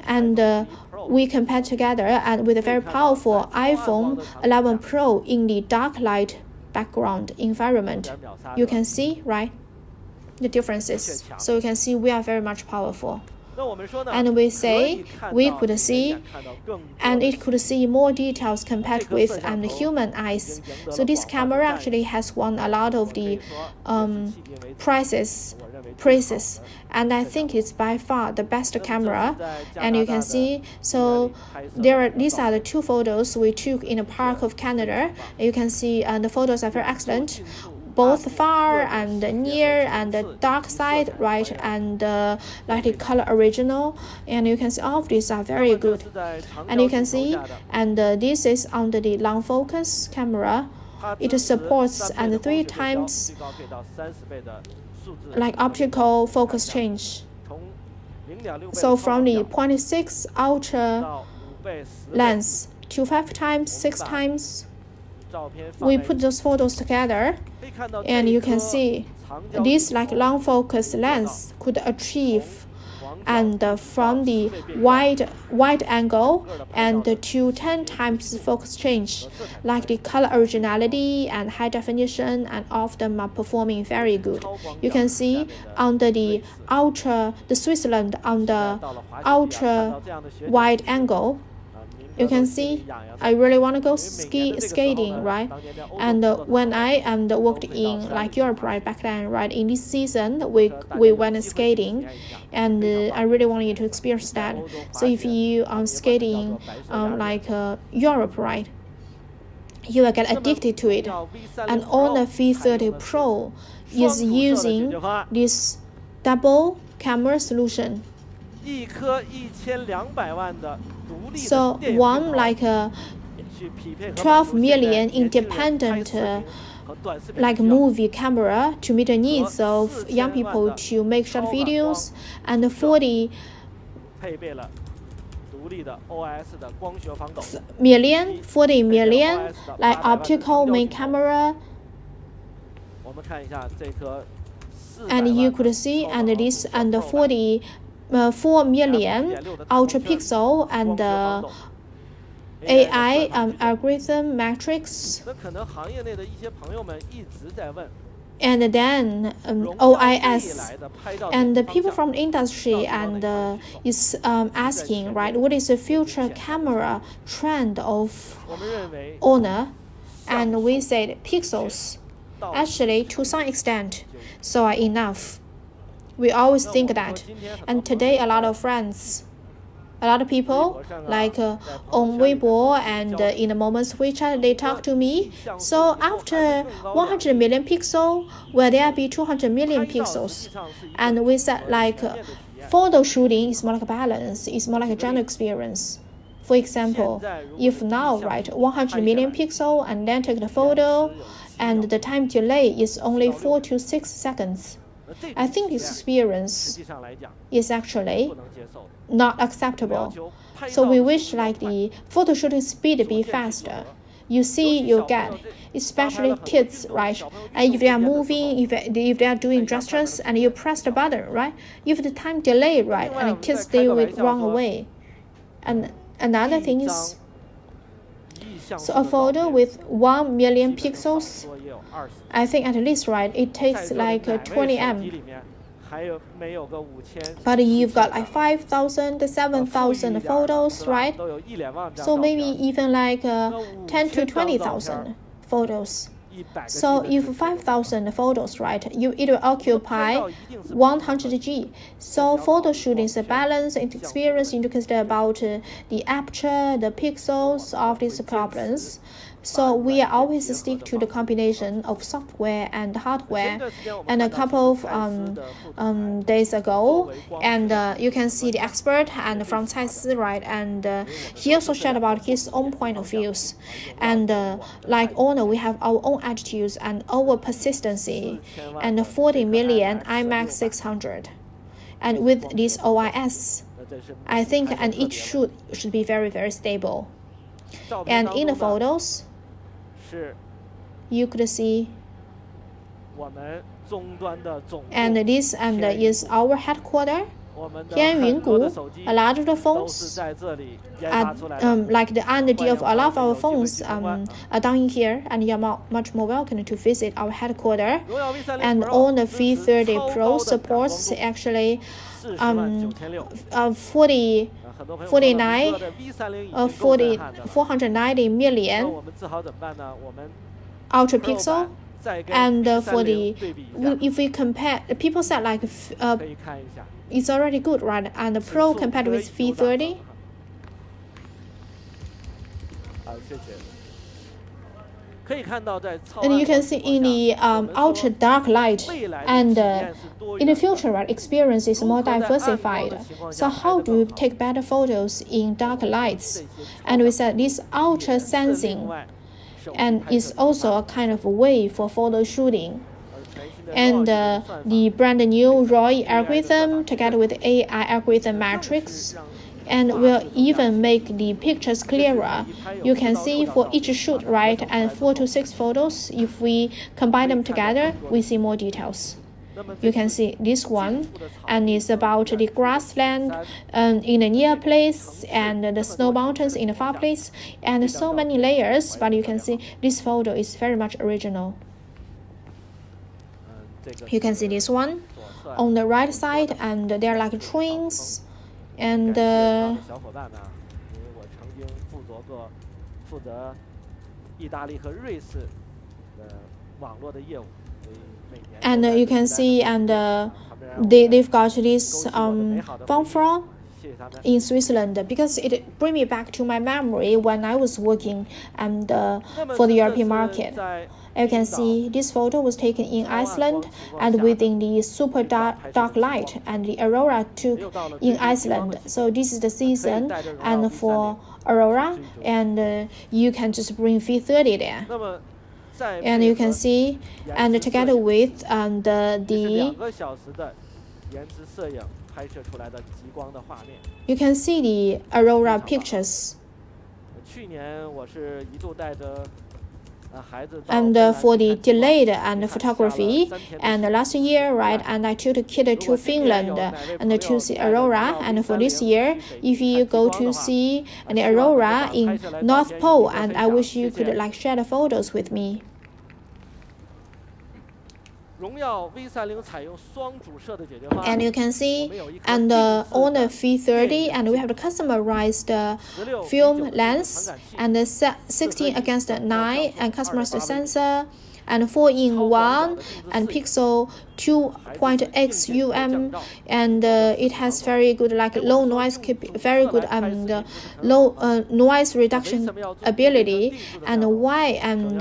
and we compare together and with a very powerful iPhone 11 Pro in the dark light background environment. You can see, right, the differences. So you can see we are very much powerful. And we say we could see, and it could see more details compared with human eyes. So this camera actually has won a lot of the praises, and I think it's by far the best camera. And you can see, so these are the two photos we took in a park of Canada. You can see the photos are very excellent, both far and near and the dark side, right, and like the color original. And you can see all of these are very good. And you can see, and this is under the long focus camera. It supports and 3 times like optical focus change. So from the 0.6 ultra lens to 5 times, 6 times, we put those photos together, and you can see this like long focus lens could achieve and from the wide angle and to 10 times focus change, like the color originality and high definition, and all of them are performing very good. You can see under the Switzerland on the ultra wide angle. You can see I really want to go skating, right? And when I worked in like Europe, right, back then, right, in this season we went skating, and I really want you to experience that. So if you are skating like Europe, right, you will get addicted to it. And Honor View30 Pro is using this double camera solution. So one like 12 million independent like movie camera to meet the needs of young people to make short videos, and 40 million like optical main camera. And you could see, and this and 4 million ultra pixel and AI algorithm matrix, and then OIS. And the people from the industry and is asking, right, what is the future camera trend of Honor? And we said pixels. Actually, to some extent, so are enough. We always think that. And today, a lot of people, like on Weibo and in the Moments WeChat, they talk to me. So after 100 million pixel, will there be 200 million pixels? And we said like photo shooting is more like a balance. It's more like a general experience. For example, if now, right, 100 million pixel and then take the photo, and the time delay is only 4 to 6 seconds. I think this experience is actually not acceptable. So we wish like the photo shooting speed be faster. You see, you get, especially kids, right? And if they are moving, if they are doing gestures, and you press the button, right? If the time delay, right, and kids they will run away. And another thing is, so a photo with 1 million pixels, I think at least, right, it takes like 20 M. But you've got like 5,000, 7,000 photos, right? So maybe even like 10 to 20,000 photos. So if 5,000 photos, right, it will occupy 100 G. So photo shooting is a balance and experience. You need to consider about the aperture, the pixels of these problems. So we always stick to the combination of software and hardware. And a couple of days ago, and you can see the expert and from Caisi, right, and he also shared about his own point of views. And like Honor, we have our own attitudes and our persistency, and 40 million IMAX 600. And with this OIS, I think, and each shoot should be very, very stable. And in the photos, you could see, and this is our headquarters, 天云谷, a lot of the phones at like the energy of a lot of our phones are down in here, and you are much more welcome to visit our headquarters. And all the View30 Pro supports actually 490 million ultra pixel. And for the, if we compare, people said like it's already good, right? And the Pro compared with View30. And you can see in the ultra dark light, and in the future, right, experience is more diversified. So how do you take better photos in dark lights? And we said this ultra sensing, and is also a kind of a way for photo shooting. And the brand new ROI algorithm together with AI algorithm matrix, and will even make the pictures clearer. You can see for each shoot, right, and 4 to 6 photos, if we combine them together, we see more details. You can see this one, and it's about the grassland in a near place and the snow mountains in a far place, and so many layers, but you can see this photo is very much original. You can see this one on the right side, and there are like trains, and you can see, and they've got this bonfire in Switzerland, because it brings me back to my memory when I was working for the European market. You can see this photo was taken in Iceland, and within the super dark light, and the aurora took in Iceland. So this is the season and for aurora, and you can just bring View30 there. And you can see, and together with you can see the aurora pictures. And for the delayed and photography, and last year, right, and I took the kid to Finland and to see aurora. And for this year, if you go to see the aurora in North Pole, and I wish you could like share the photos with me. And you can see, and on the View30, and we have the customized film lens, and the 16:9 and customized sensor, and 4-in-1 and pixel 2.x and it has very good like low noise, very good low noise reduction ability, and wide and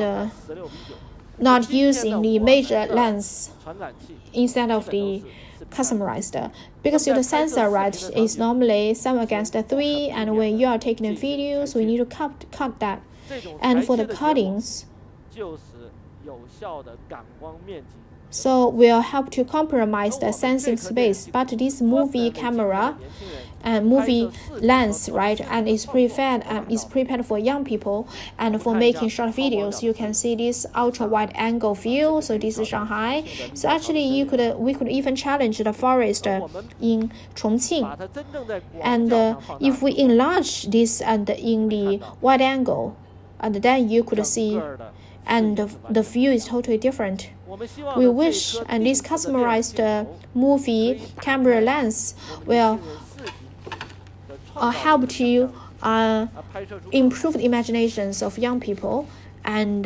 not using the major lens instead of the customized, because the sensor, right, is normally 7:3, and when you are taking the videos, we need to cut that. And for the cuttings, so will help to compromise the sensing space. But this movie camera and movie lens, right, and is prepared for young people and for making short videos. You can see this ultra wide angle view. So this is Shanghai. So actually we could even challenge the forest in Chongqing, and if we enlarge this and in the wide angle, and then you could see, and the view is totally different. We wish, and this customized movie camera lens will help to improve the imaginations of young people and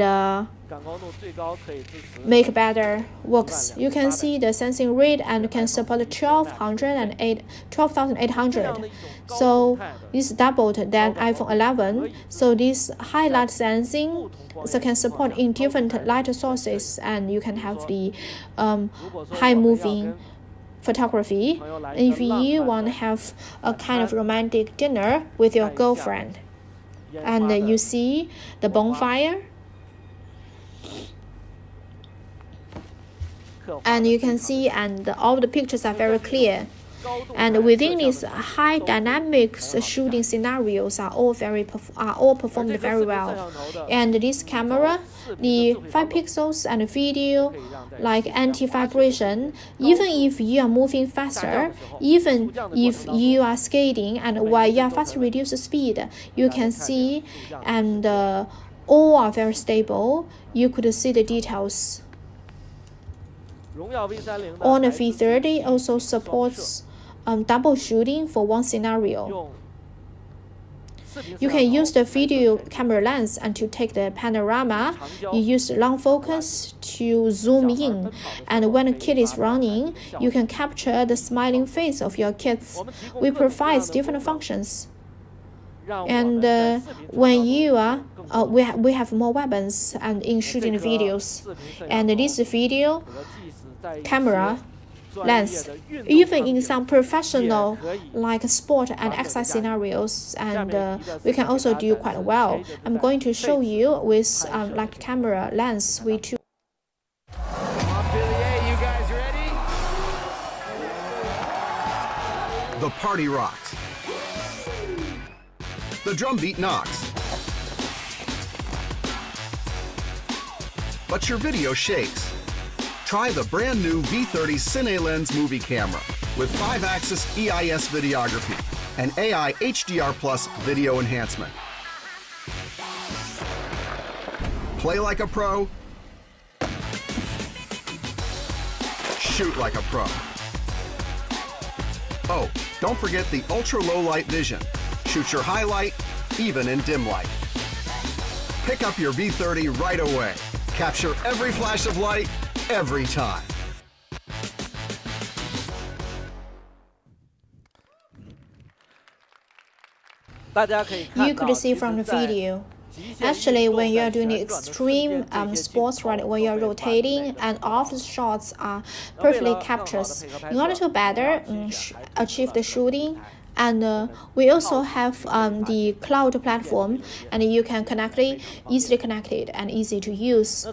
make better works. You can see the sensing rate and can support 12,800. So this doubled than iPhone 11. So this highlight sensing so can support in different light sources, and you can have the high moving photography if you want to have a kind of romantic dinner with your girlfriend. And you see the bonfire, and you can see, and all the pictures are very clear. And within these high dynamics shooting scenarios are all performed very well. And this camera, the 5 pixels and video, like anti-vibration, even if you are moving faster, even if you are skating, and while you are fast reduced speed, you can see, and all are very stable. You could see the details. Honor V30 also supports double shooting for one scenario. You can use the video camera lens and to take the panorama. You use long focus to zoom in, and when a kid is running, you can capture the smiling face of your kids. We provide different functions. And when you are, we have more weapons and in shooting videos. And this video camera lens, even in some professional like sport and exercise scenarios, and we can also do quite well. I'm going to show you with like camera lens. We choose. You guys ready? The party rocks. The drum beat knocks. But your video shakes. Try the brand new V30 Cine Lens movie camera with 5-axis EIS videography and AI HDR Plus video enhancement. Play like a pro. Shoot like a pro. Oh, don't forget the ultra low light vision. Shoot your highlight even in dim light. Pick up your V30 right away. Capture every flash of light every time. You could see from the video. Actually, when you are doing the extreme sports, right, when you are rotating, and all the shots are perfectly captured. In order to better achieve the shooting, and we also have the cloud platform, and you can easily connect it and easy to use.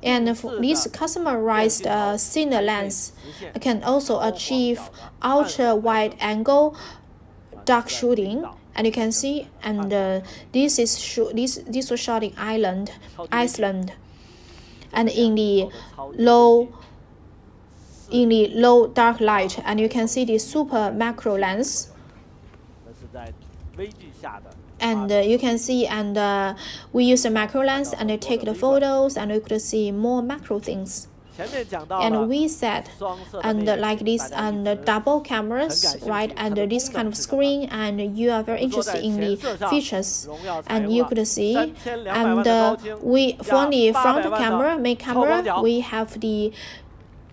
And for this customized Cine lens can also achieve ultra wide angle dark shooting. And you can see, and this was shot in Iceland, and in the low dark light, and you can see the super macro lens. And you can see, and we use the macro lens and take the photos, and you could see more macro things. And we said, and like this, and double cameras, right, and this kind of screen, and you are very interested in the features, and you could see, and we from the front camera, main camera, we have the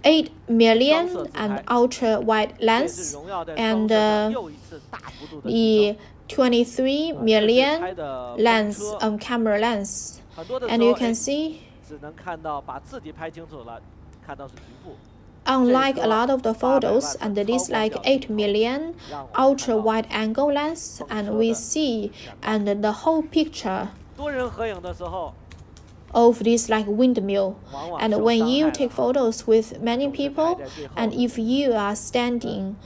8 million and ultra wide lens, and the 23 million lens camera lens, and you can see. Unlike a lot of the photos, and this like 8 million ultra wide angle lens, and we see and the whole picture of this like windmill. And when you take photos with many people, and if you are standing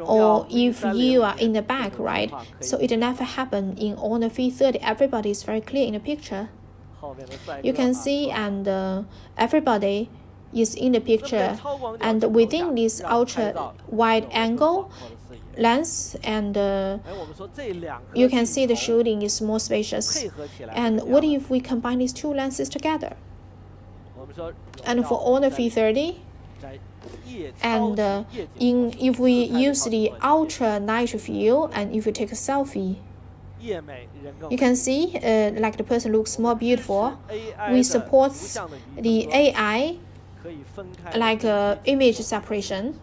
or if you are in the back, right, so it never happen in Honor V30. Everybody is very clear in the picture. You can see, and everybody is in the picture, and within this ultra wide angle lens, and you can see the shooting is more spacious. And what if we combine these two lenses together? And for Honor V30, and if we use the ultra night view, and if you take a selfie, you can see like the person looks more beautiful. We support the AI like image separation,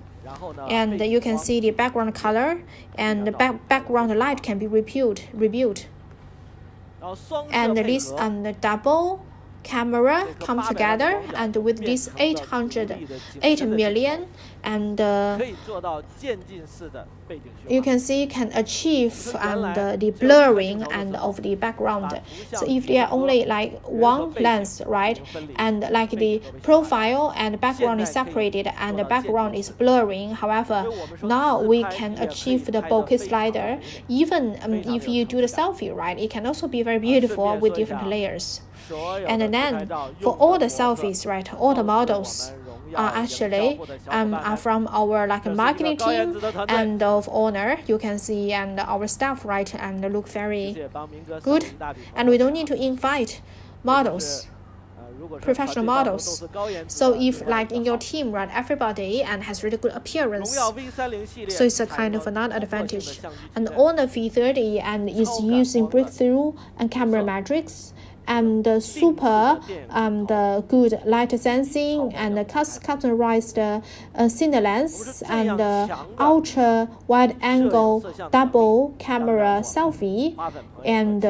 and you can see the background color, and the background light can be rebuilt. And this the double camera come together, and with this 8 million, and 可以做到渐进式的背景循环。 you can see can achieve the blurring and of the background. So if they are only like one lens, right, and like the profile and background is separated and the background is blurring, however, now we can achieve the bokeh slider. Even if you do the selfie, right, it can also be very beautiful with different layers. And then for all the selfies, right, all the models are actually are from our like marketing team and of Honor. You can see and our staff, right, and look very good. And we don't need to invite models, professional models. So if like in your team, right, everybody and has really good appearance, so it's a kind of a non-advantage. And Honor V30 and is using breakthrough and camera metrics and the super the good light sensing and the customized cine lens and ultra wide angle double camera selfie and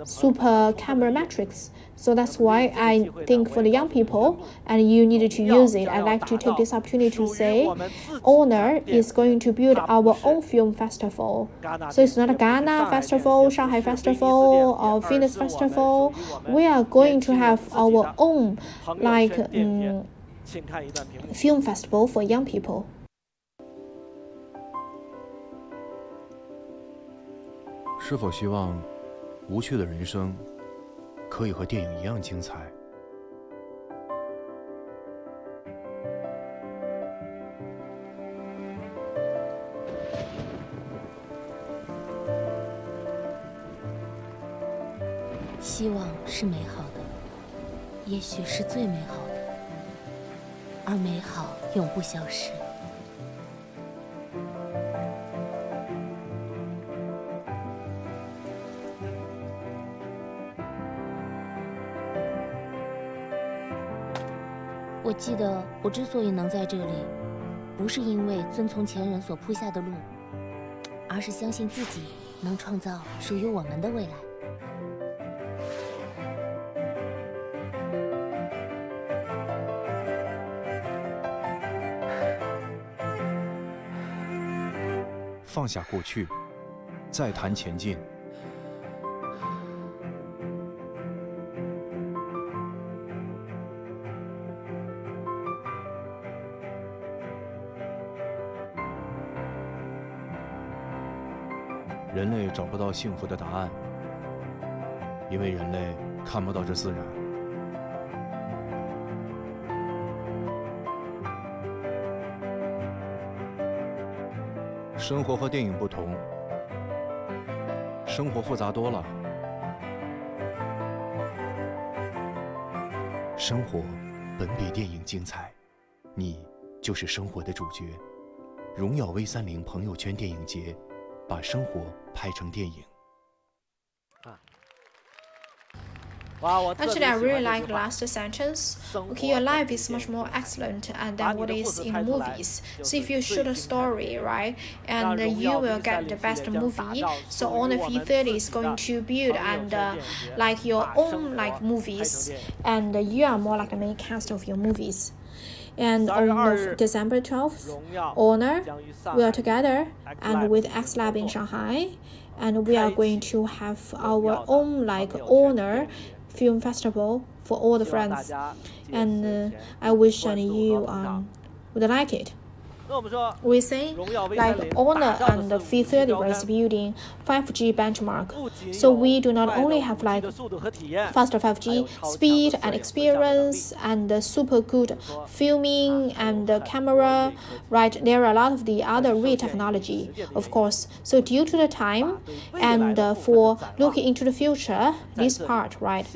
super camera metrics. So that's why I think for the young people, and you needed to use it, I'd like to take this opportunity to say Honor is going to build our own film festival. So it's not a Ghana festival, Shanghai festival, or Phoenix festival. We are going to have our own like film festival for young people. 是否希望无趣的人生可以和电影一样精彩？希望是美好的，也许是最美好的，而美好永不消失。我记得我之所以能在这里，不是因为遵从前人所铺下的路，而是相信自己能创造属于我们的未来。放下过去，再谈前进。人类找不到幸福的答案，因为人类看不到这自然。生活和电影不同，生活复杂多了。生活本比电影精彩，你就是生活的主角。荣耀 V30朋友圈电影节，把生活拍成电影。 Actually, I really like the last sentence. Okay, your life is much more excellent than what is in movies. So if you shoot a story, right, and you will get the best movie. So Honor V30 is going to build and like your own like movies, and you are more like the main cast of your movies. And on December 12th, Honor, we are together and with X Lab in Shanghai, and we are going to have our own like Honor film festival for all the friends, and I wish you would like it. We say like Honor and the V30 is building 5G benchmark, so we do not only have like faster 5G speed and experience and super good filming and the camera, right? There are a lot of the other real technology, of course. So due to the time and for looking into the future, this part, right?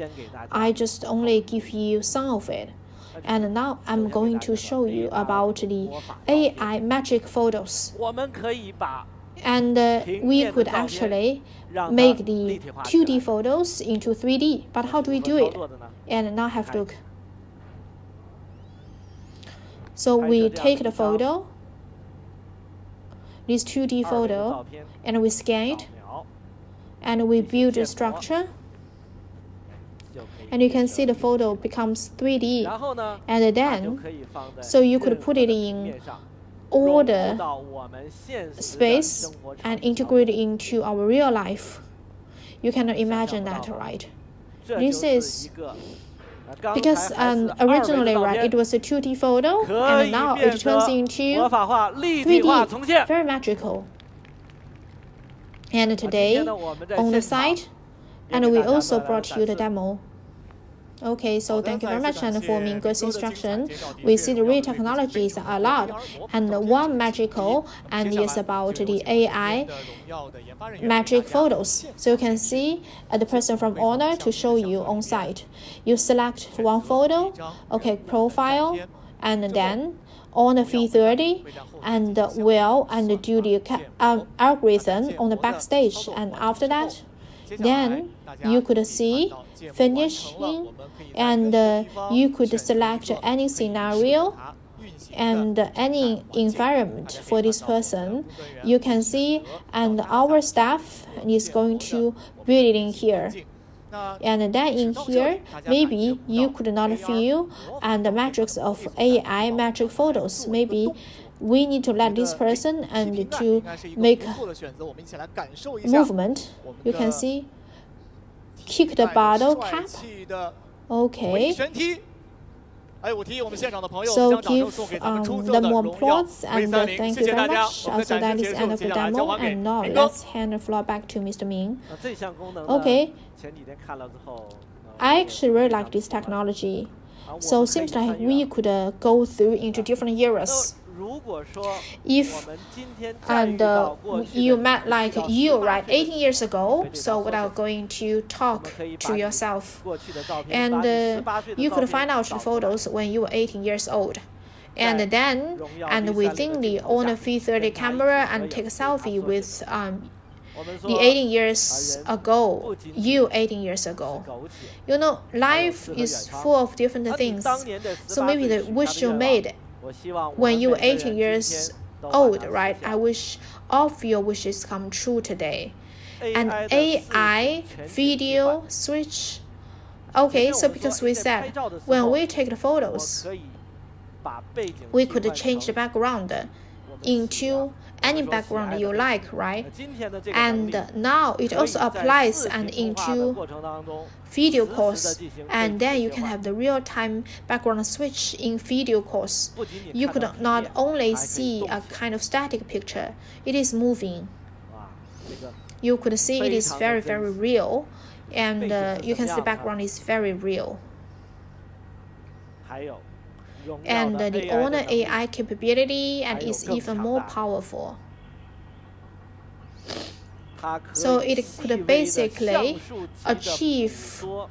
I just only give you some of it. And now I'm going to show you about the AI magic photos. And we could actually make the 2D photos into 3D. But how do we do it? And now have a look. So we take the photo, this 2D photo, and we scan it, and we build a structure. and you can see the photo becomes 3D. 然后呢， And 它就 then, 可以放在 so you could 任何 put it 的 in 面上， all 融入 the 到我们现实的 space 生活 and 场景当中 integrate it into our real life. You cannot imagine that, right? 这 This 就是 is 一个刚 because 才还是 originally, 2维的照 right, 片 it was a 2D photo, 可 and 以 now 变 it turns 得 into 魔法化、立体化重现。 3D, very magical. And 今 today, 天呢，我们在 on the 现场 site, 也 and 给 we 大家 also 带来了 brought you the 展示。 demo. Okay, so 好的， thank you 再 very 次 much 感 and 谢 for 明 Ming 哥 Go's 的精彩 instruction. 介绍，的 We 确 see the 荣耀 real 的为 technologies 非常 a 的 lot, 而模 and 仿的 one 编辑 magical 那么 and 接下 is 来 about 就 the 有请我们 AI 的荣耀的研发人员给 magic 大家 photos. 现 So you 场 can see the person from Honor to show you on site. You select one photo, okay, profile, and then on the View30 and will and do the algorithm on the backstage, and after that, then you could see finishing, and you could select any scenario and any environment for this person. You can see, and our staff is going to build it in here. And then in here, maybe you could not feel and the metrics of AI magic photos. Maybe we need to let this person and to make movement. You can see, kick the bottle cap. Okay. So give them more applause and thank you very much. So that is the end of the demo, and now let's hand the floor back to Mr. Ming. 这项功能呢， Okay. 前几天看了之后， I actually really like this technology. So it seems like we could go through into different eras. 如果说 If 我们今天再遇 and 到过去 you 的 met 你 like 到 you, 18 right, 18 years ago, 对对 so 到 without going to talk 我们可以 to 把你 yourself. 过去的照片，把 And 你18岁的 you 照 could 片 find out the 找出来 photos when you were 18 years old. And 在 then, 荣耀 and V30 within 的 the 镜头下 Honor V30 跟他一起 camera 合 and 影 take a 对他 selfie 所 with 写的我们 the 说 18 years 人 ago, 不仅仅 you 18 years ago. 苟且 You know, 还有 life 诗和远 is 方 full of different 而你 things. 当年的 So 18 maybe 岁 the 许下 wish 的 you 愿望 made 我希望我 when 们 you 每 were 个人 18 今 years 天都把 old, 它实 right? 现 I wish all of your wishes come true today. And AI 的 AI 视频全景替 video 换 switch. Okay, so because we said when we take the 我 photos, 可以把背景 we 替 could 换 change the 成 background 我们喜 into 欢 any 或者说喜爱 background 的 you 背景 like, right? 今天的这个能力 And now it 可以 also 在 applies 视 and 频通话的 into 过程当中 video 实时地 calls, 进行背 and 景 then 的 you 切 can 换 have the real-time background switch in video calls. 不仅仅 You 看 could 到平 not 面 only 还可以 see 动 a 起来 kind of static picture, it is moving. 哇这个 You could see it is 非常的 very, 真 very 实 real, and 背景是 you 什 can 么 see 样的 background is very real. 还有荣耀 And 的 the AI Honor 的能力 AI capability and 还有 is 更 even 强 more 大 powerful. 它可 So 以 it 细 could 微地 basically 像素级的 achieve 捕捉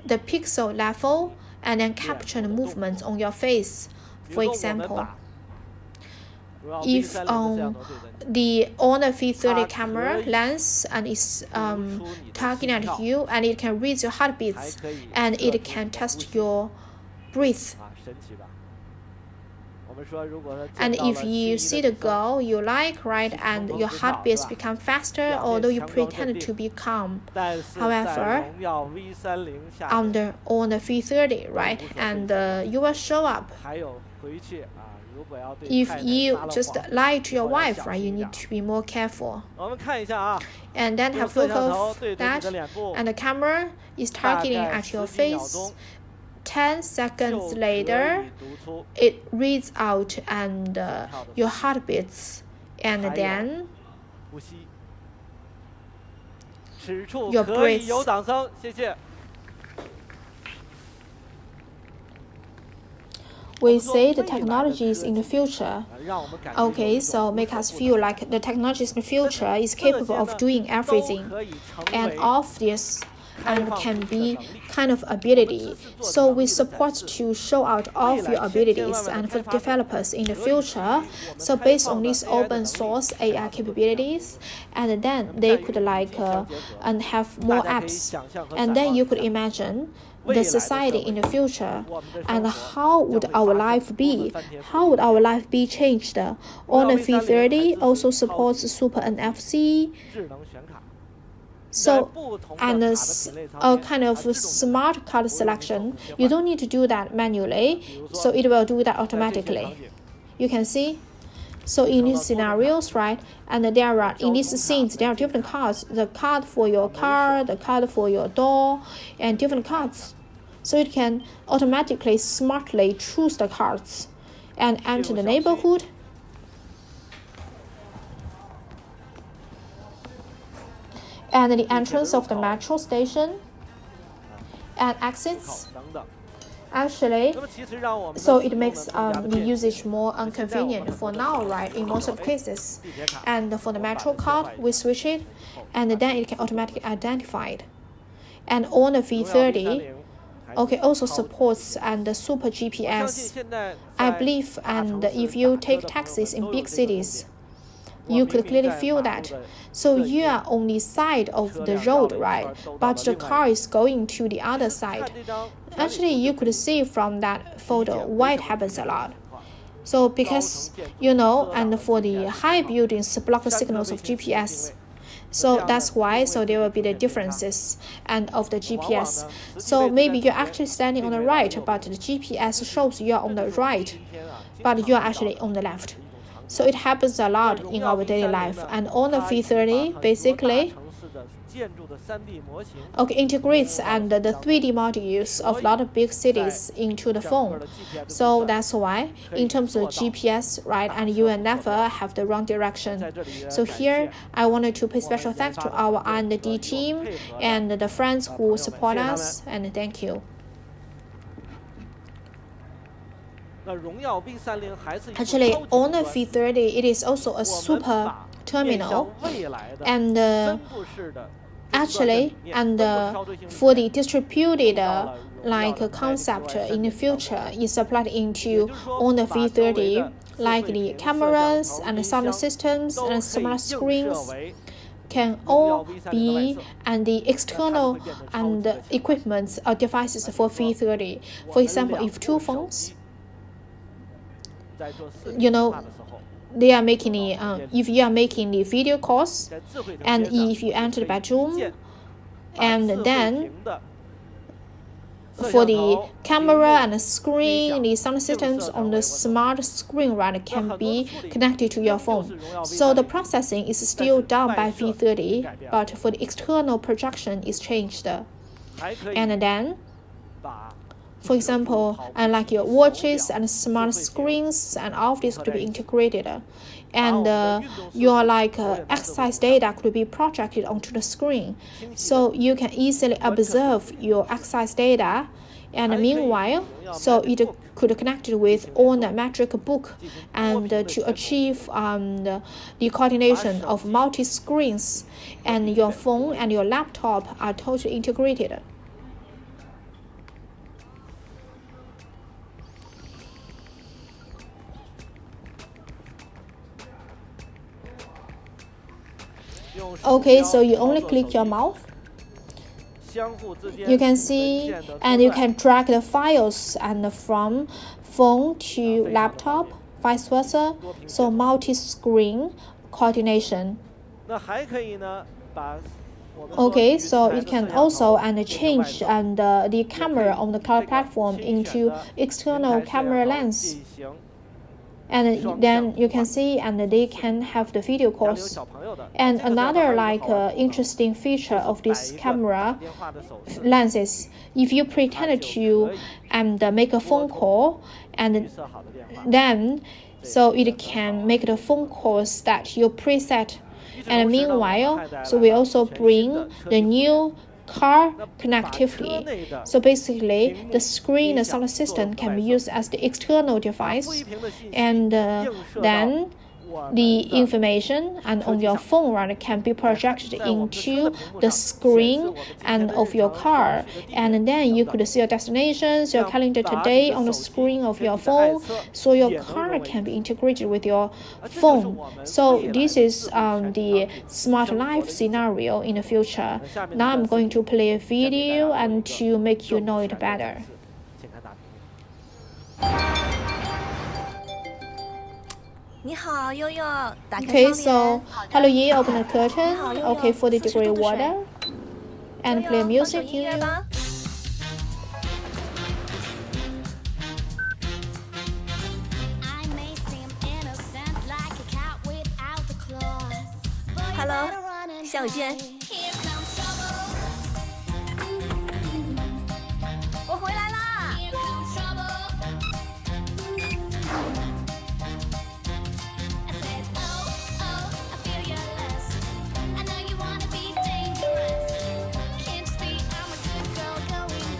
the pixel level and then capture the movements on your face. 比 For 如说我们 example, 把荣耀 if V30 的摄像头对着你 the Honor V30 它 camera 可以 lens and is 读出你的 targeting 心 at 跳 you, and it can read your 还 heartbeats 可以 and 测 it 出 can 你的呼 test 吸 your breath. 啊神奇吧我们说如果说 And 见到 if 了 you 心 see 仪 the 的女生 girl you like, right, and your heartbeats become faster, although you pretend to be calm. 但是在 However, 荣耀 V30 下 on 面 the on the V30, right, and you will show up. 还有回去啊如果要对 If 太太 you 撒了 just 谎 lie to your 以后要 wife, 小 right, 心 you 一 need 点 to be more careful. 我们看一下啊 And then 用 have 摄 look 像头 of 对着你 that, 的脸部 and the camera is 大 targeting 概 at your 10几秒 face. 钟 10 就 seconds 可 later, 以读出 it reads out and your heartbeats, and 还有 then 呼吸此处 Your 可以 breath 有掌声谢谢 we say the technologies in the future. 让我们感觉有 Okay, 一 so 种 make 无 us 所 feel 不在 like the technologies in the future is 这些 capable 呢 of doing 都 everything, 可以成 and 为 all of this 开 and 放 can 式的 be 能力 kind of ability. So we support to show out all of your 未来千千万 abilities 万的 and for 开发者 developers in the 可以基于 future. 我们 So 开 based 放 on 的 these AI 的 open 能力 source 来 AI 做这个 capabilities, and then 那么 they 在与 could 语 like 境相结合 and have 大 more 家可以 apps, 想象和 and 展 then 望 you 一 could 下 imagine 未 the 来的社 society in 会 the future 我们的 and 生活 how 将 would 会 our 发生 life 多么 be? 翻天覆 How would 地 our life be changed? On the V30 还 V30 支持 also 超 supports 级 Super NFC, 智能显卡 So, and a kind of smart card selection, you don't need to do that manually, so it will do that automatically. You can see. So in these scenarios, right, and there are, in these scenes, there are different cards, the card for your car, the card for your door, and different cards. So it can automatically, smartly choose the cards and enter the neighborhood. And the entrance of the metro station and exits. Actually, so it makes the usage more inconvenient for now, right, in most of the cases. And for the metro card, we switch it, and then it can automatically identify it. And on the V30, okay, also supports and the super GPS, I believe. And if you take taxis in big cities, you could clearly feel that. So you are on the side of the road, right? But the car is going to the other side. Actually, you could see from that photo why it happens a lot. So because, you know, and for the high buildings block the signals of GPS. So that's why, so there will be the differences and of the GPS. So maybe you're actually standing on the right, but the GPS shows you're on the right, but you're actually on the left. So it happens a lot in our daily life. And on the V30, basically, okay, integrates and the 3D modules of a lot of big cities into the phone. So that's why, in terms of GPS, right, and you will never have the wrong direction. So here, I wanted to pay special thanks to our R&D team and the friends who support us, and thank you. Actually, on the V30, it is also a super terminal, and actually, and for the distributed like concept in the future is applied into on the V30, like the cameras and the sound systems and smart screens can all be and the external and equipment or devices for V30. For example, if two phones, you know, they are making the if you are making the video calls, and if you enter the bedroom, and then for the camera and the screen, the sound systems on the smart screen, right, can be connected to your phone. So the processing is still done by V30, but for the external projection is changed. And then, for example, like your watches and smart screens and all of this could be integrated, and your like exercise data could be projected onto the screen, so you can easily observe your exercise data. And meanwhile, so it could connect it with on the metric book, and to achieve the coordination of multi screens, and your phone and your laptop are totally integrated. Okay, so you only click your mouse. You can see, and you can drag the files and from phone to laptop, vice versa. So multi-screen coordination. Okay, so it can also and change and the camera on the cloud platform into external camera lens. And then you can see, and they can have the video calls. And another like interesting feature of this camera lenses, if you pretend to make a phone call, and then so it can make the phone calls that you preset. And meanwhile, so we also bring the new car connectivity. So basically, the screen and sound system can be used as the external device, and then the information and on your phone, right, can be projected into the screen and of your car, and then you could see your destinations, your calendar today on the screen of your phone, so your car can be integrated with your phone. So this is the smart life scenario in the future. Now I'm going to play a video and to make you know it better. Okay, so hello, Yi, open the curtain. Okay, 40-degree water. and play music here. Hello， 下午见。我回来啦！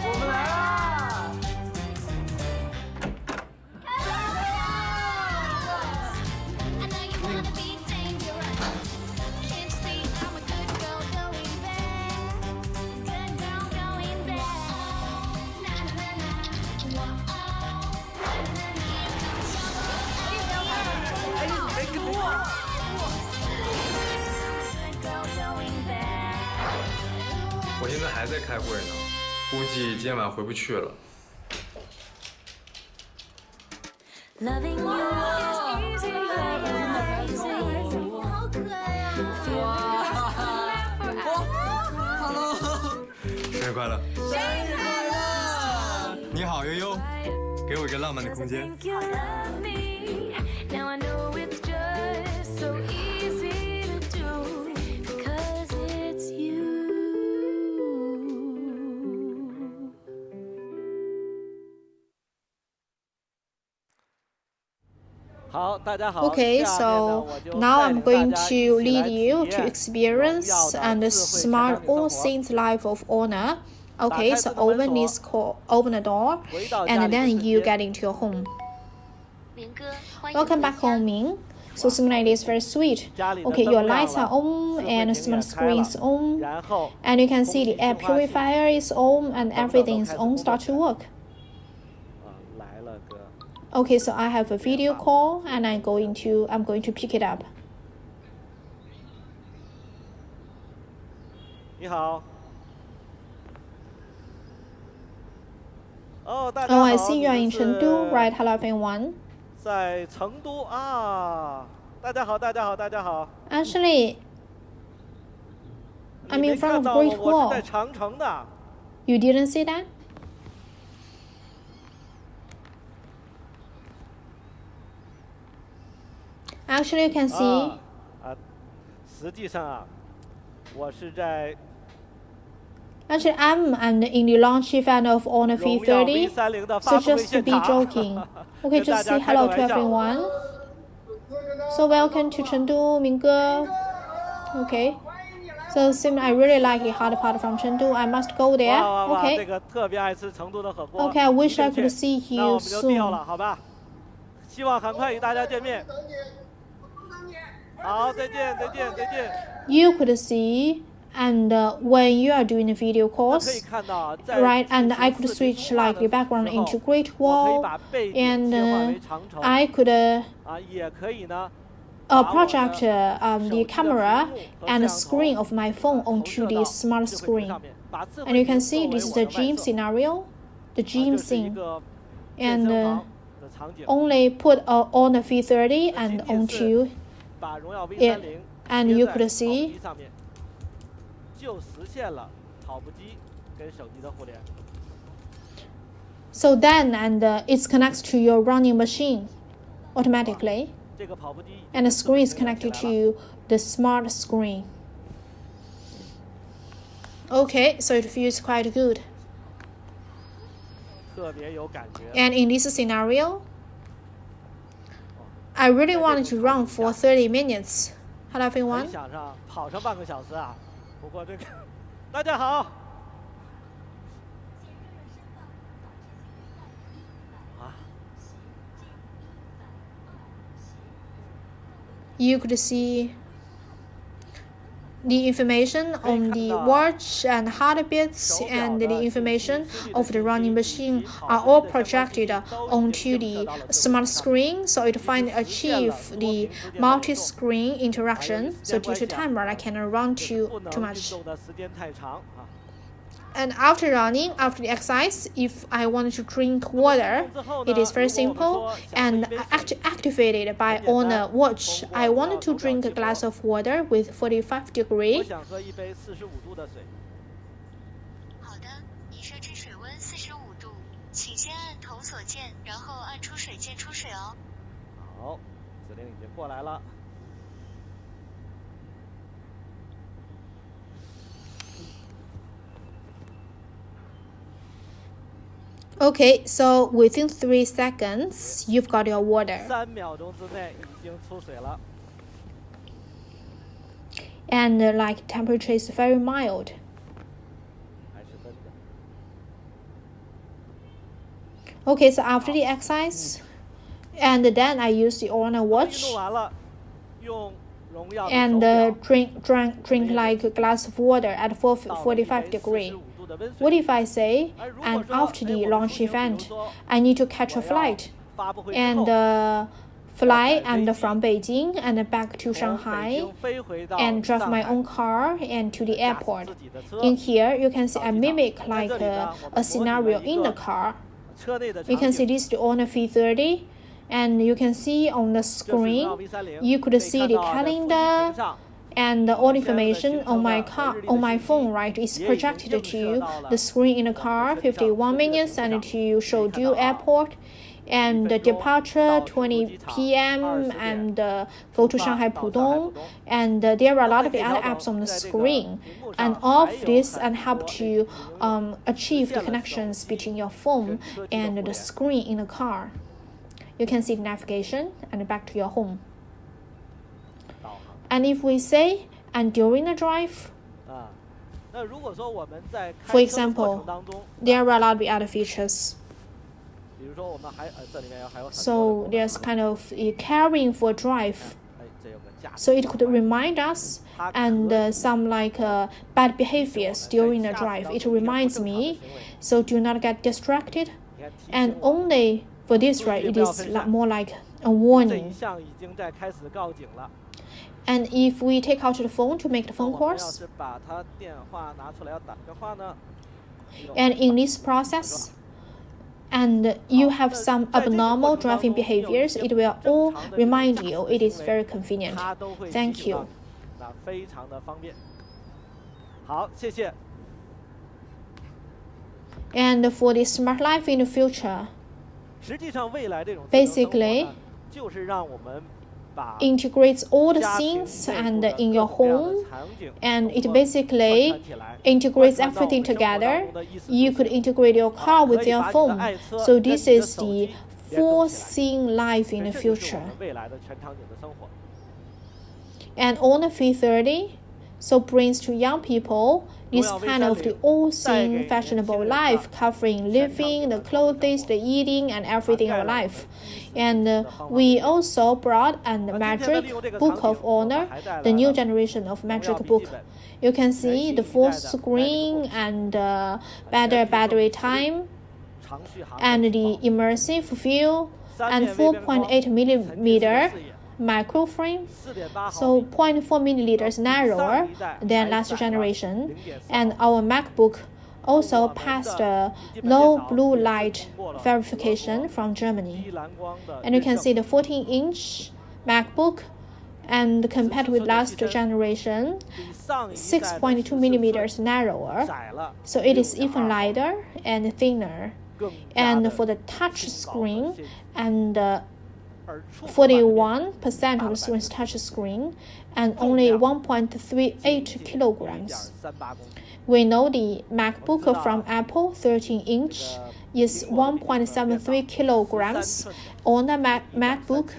我们来啦！我现在还在开会呢，估计今天晚上回不去了。生日快乐！生日快乐！你好，悠悠，给我一个浪漫的空间。Okay, so now I'm going to lead you to experience and smart all things life of Honor. Okay, so open the door, and then you get into your home. Welcome back home, Ming. So something like this, very sweet. Okay, your lights are on and smart screen is on, and you can see the air purifier is on and everything is on. Start to work. Okay, so I have a video call and I'm going to pick it up. 你好。Oh, I see you are in Chengdu, right? Hello, everyone. 在成都啊，大家好，大家好，大家好。Actually, I'm in front of Great Wall. 我是在长城的。You didn't see that? Actually, you can see. 实际上啊，我是在。Actually, I'm in the launch event of Honor View30, so just to be joking. Okay, just say hello to everyone. So welcome to Chengdu, Mingge. Okay. So Sim, I really like the hot pot from Chengdu. I must go there. Okay. Okay, I wish I could see you soon. 希望很快与大家见面。好，再见，再见，再见。You could see, and when you are doing the video calls, right, and I could switch like the background into Great Wall, and I could project the camera and the screen of my phone onto the smart screen. And you can see this is the gym scenario, the gym scene, and only put on the View30 and onto it, and you could see. So then, and it's connected to your running machine automatically, and the screen is connected to the smart screen. Okay, so it feels quite good. And in this scenario, I really wanted to run for 30 minutes. Hello, everyone. 跑上半个小时啊，不过这个，大家好。You could see the information on the watch and heartbeats, and the information of the running machine are all projected onto the smart screen, so it finally achieves the multi-screen interaction. So due to time, I cannot run too much. And after running, after the exercise, if I wanted to drink water, it is very simple and activated by on a watch. I wanted to drink a glass of water with 45 degrees. 头所见，然后按出水键出水哦。好，指令已经过来了。 Okay, so within 3 seconds, you've got your water. 3秒钟之内已经出水了。 And like temperature is very mild. 还是真的。 Okay, so after the exercise, and then I use the Honor watch. 弄完了，用荣耀的 And 手表 drink like a glass of water at 45 degrees. What if I say, and after the launch event, I need to catch a flight and fly and from Beijing and back to Shanghai and drive my own car and to the airport. In here, you can see I mimic like a scenario in the car. You can see this is the Honor View30, and you can see on the screen, you could see the calendar. And all information on my phone, right, is projected to the screen in the car. 51 minutes and to Shouju Airport, and the departure 20 p.m. and go to Shanghai Pudong. And there are a lot of other apps on the screen, and all of this and help to achieve the connections between your phone and the screen in the car. You can see the navigation and back to your home. And if we say, and during the drive, for example, there are a lot of other features. So there's kind of a caring for drive. So it could remind us and some like bad behaviors during the drive. It reminds me, so do not get distracted. And only for this, right, it is more like a warning. And if we take out the phone to make the phone calls, and in this process, and you have some abnormal driving behaviors, it will all remind you. It is very convenient. Thank you. And for the smart life in the future, basically, integrates all the scenes and in your home, and it basically integrates everything together. You could integrate your car with your phone. So this is the 4-scene life in the future. And on the View30, so brings to young people this kind of the all-scene fashionable life, covering living, the clothes, the eating, and everything of life. And we also brought a Magic Book of Honor, the new generation of Magic Book. You can see the full screen and better battery time, and the immersive view, and 4.8 millimeter micro frame, so 0.4 milliliters narrower than last generation. And our MacBook also passed low blue light verification from Germany. And you can see the 14-inch MacBook, and compared with last generation, 6.2 millimeters narrower, so it is even lighter and thinner. And for the touch screen, and 41% of the screen is touch screen, and only 1.38 kilograms. We know the MacBook from Apple 13-inch is 1.73 kilograms. On the MacBook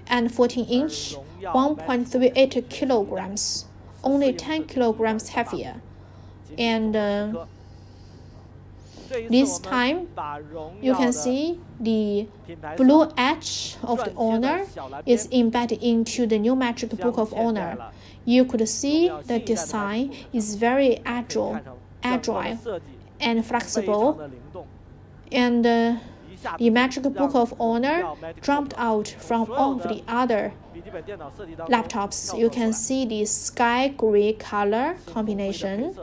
and 14-inch, 1.38 kilograms, only 10 kilograms heavier. And this time, you can see the blue edge of the Honor is embedded into the new Magic Book of Honor. You could see the design is very agile and flexible. And the Magic Book of Honor jumped out from all of the other laptops. You can see the sky gray color combination,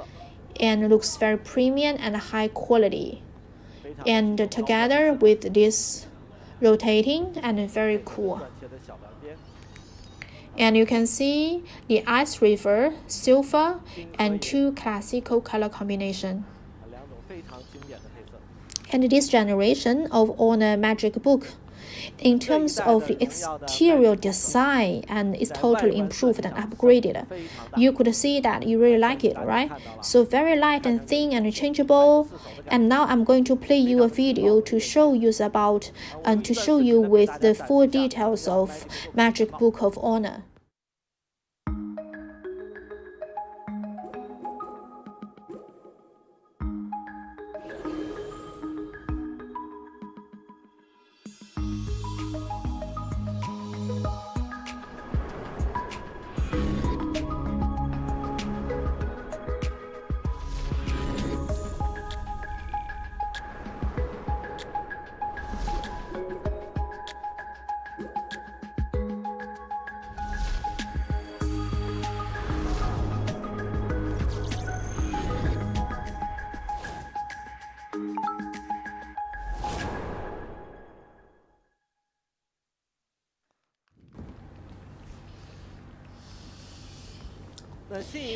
and looks very premium and high quality, and together with this rotating and very cool. And you can see the ice river, silver, and 2 classical color combination. And this generation of Honor Magic Book, in terms of the exterior design, and it's totally improved and upgraded. You could see that you really like it, right? So very light and thin and changeable. And now I'm going to play you a video to show you about and to show you with the full details of Magic Book of Honor.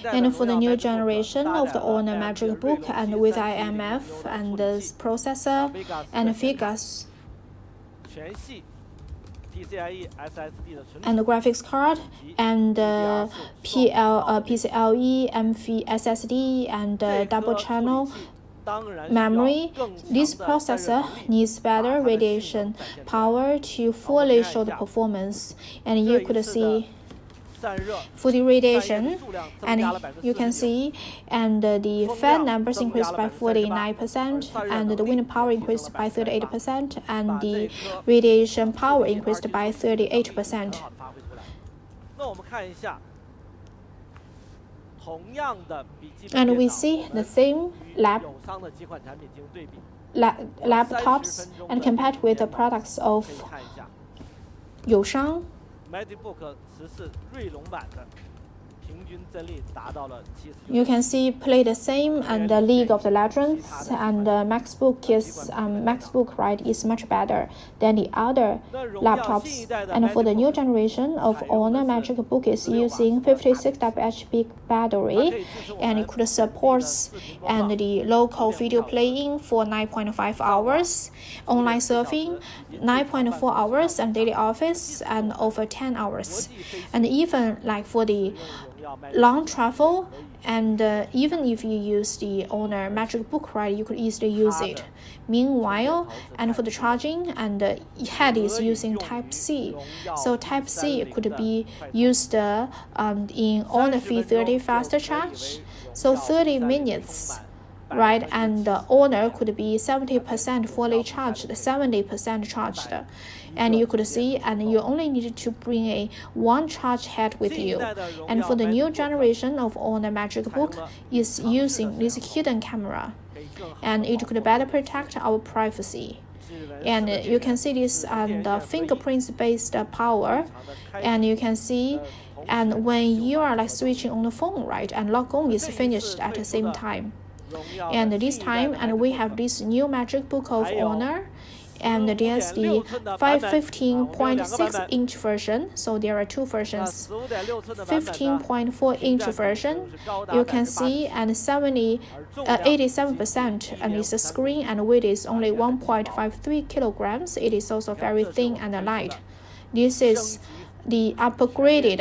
And for the new generation of the Honor Magic Book, and with IMF and this processor and figures and the graphics card and PCLE, MV SSD and double channel memory, this processor needs better radiation power to fully show the performance. And you could see for the radiation, and you can see, and the fan numbers increased by 49%, and the wind power increased by 38%, and the radiation power increased by 38%. And we see the same laptops and compared with the products of Youshang. You can see play the same and the League of the Legends, and MacBook is much better than the other laptops. And for the new generation of Honor Magic Book is using 56Ah big battery, and it could support and the local video playing for 9.5 hours, online surfing 9.4 hours, and daily office and over 10 hours. And even like for the long travel, and even if you use the Honor Magic Book, right, you could easily use it. Meanwhile, and for the charging, and head is using Type-C. So Type-C could be used in Honor View30 faster charge. So 30 minutes, right, and the Honor could be 70% fully charged, 70% charged. And you could see, and you only needed to bring a one charge head with you. And for the new generation of Honor Magic Book is using this hidden camera, and it could better protect our privacy. And you can see this the fingerprints based power, and you can see, and when you are like switching on the phone, right, and log on is finished at the same time. And this time, and we have this new Magic Book of Honor, and there's the 15.6-inch version. So there are two versions. 15.4-inch version, you can see, and 87%, and it's a screen, and weight is only 1.53 kilograms. It is also very thin and light. This is the upgraded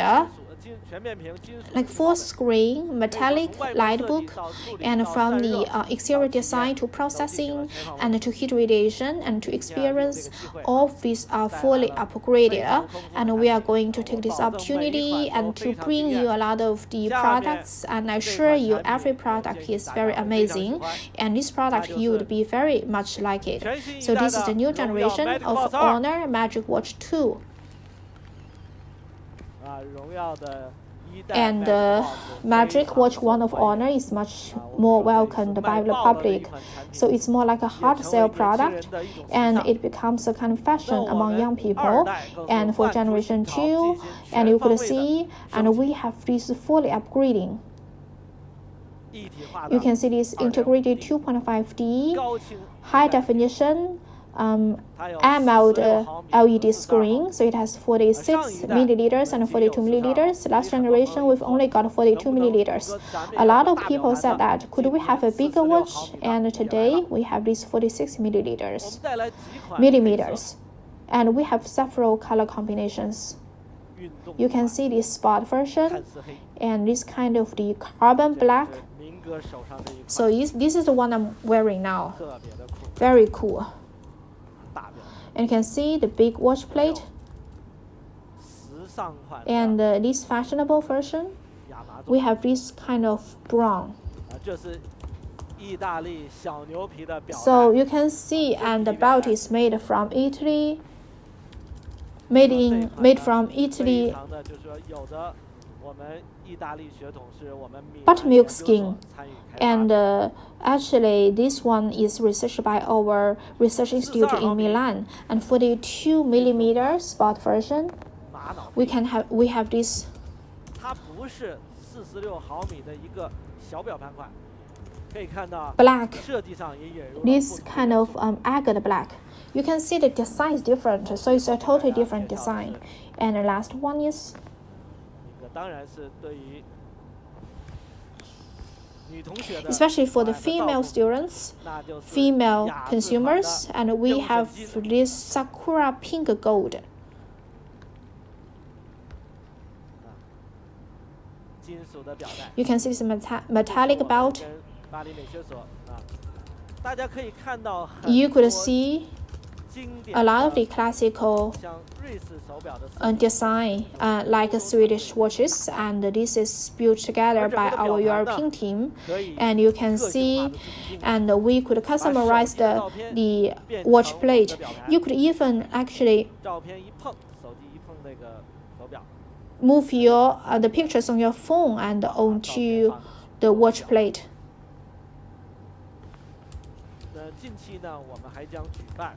like full screen metallic light book, and from the exterior design to processing and to heat radiation and to experience, all of these are fully upgraded. And we are going to take this opportunity and to bring you a lot of the products, and I assure you every product is very amazing, and this product you would be very much like it. So this is the new generation of Honor Magic Watch 2. And Magic Watch 1 of Honor is much more welcomed by the public. So it's more like a hard sale product, and it becomes a kind of fashion among young people. And for generation 2, and you could see, and we have this fully upgrading. You can see this integrated 2.5D high definition AMOLED LED screen, so it has 46 milliliters and 42 milliliters. Last generation, we've only got 42 milliliters. A lot of people said that, could we have a bigger watch? And today, we have these 46 millimeters. And we have several color combinations. You can see the sport version and this kind of the carbon black. So this is the one I'm wearing now. Very cool. And you can see the big watch plate. And this fashionable version, we have this kind of brown. So you can see, and the belt is made from Italy. Made from Italy. Buttermilk skin. And actually, this one is researched by our research institute in Milan. And 42 millimeter sport version, we have this. Black. This kind of agate black. You can see the design is different, so it's a totally different design. And the last one is. Especially for the female students, female consumers, and we have this Sakura pink gold. You can see this metallic belt. You could see a lot of the classical design, like Swedish watches, and this is built together by our European team. And you can see, and we could customize the watch plate. You could even actually move the pictures on your phone and onto the watch plate.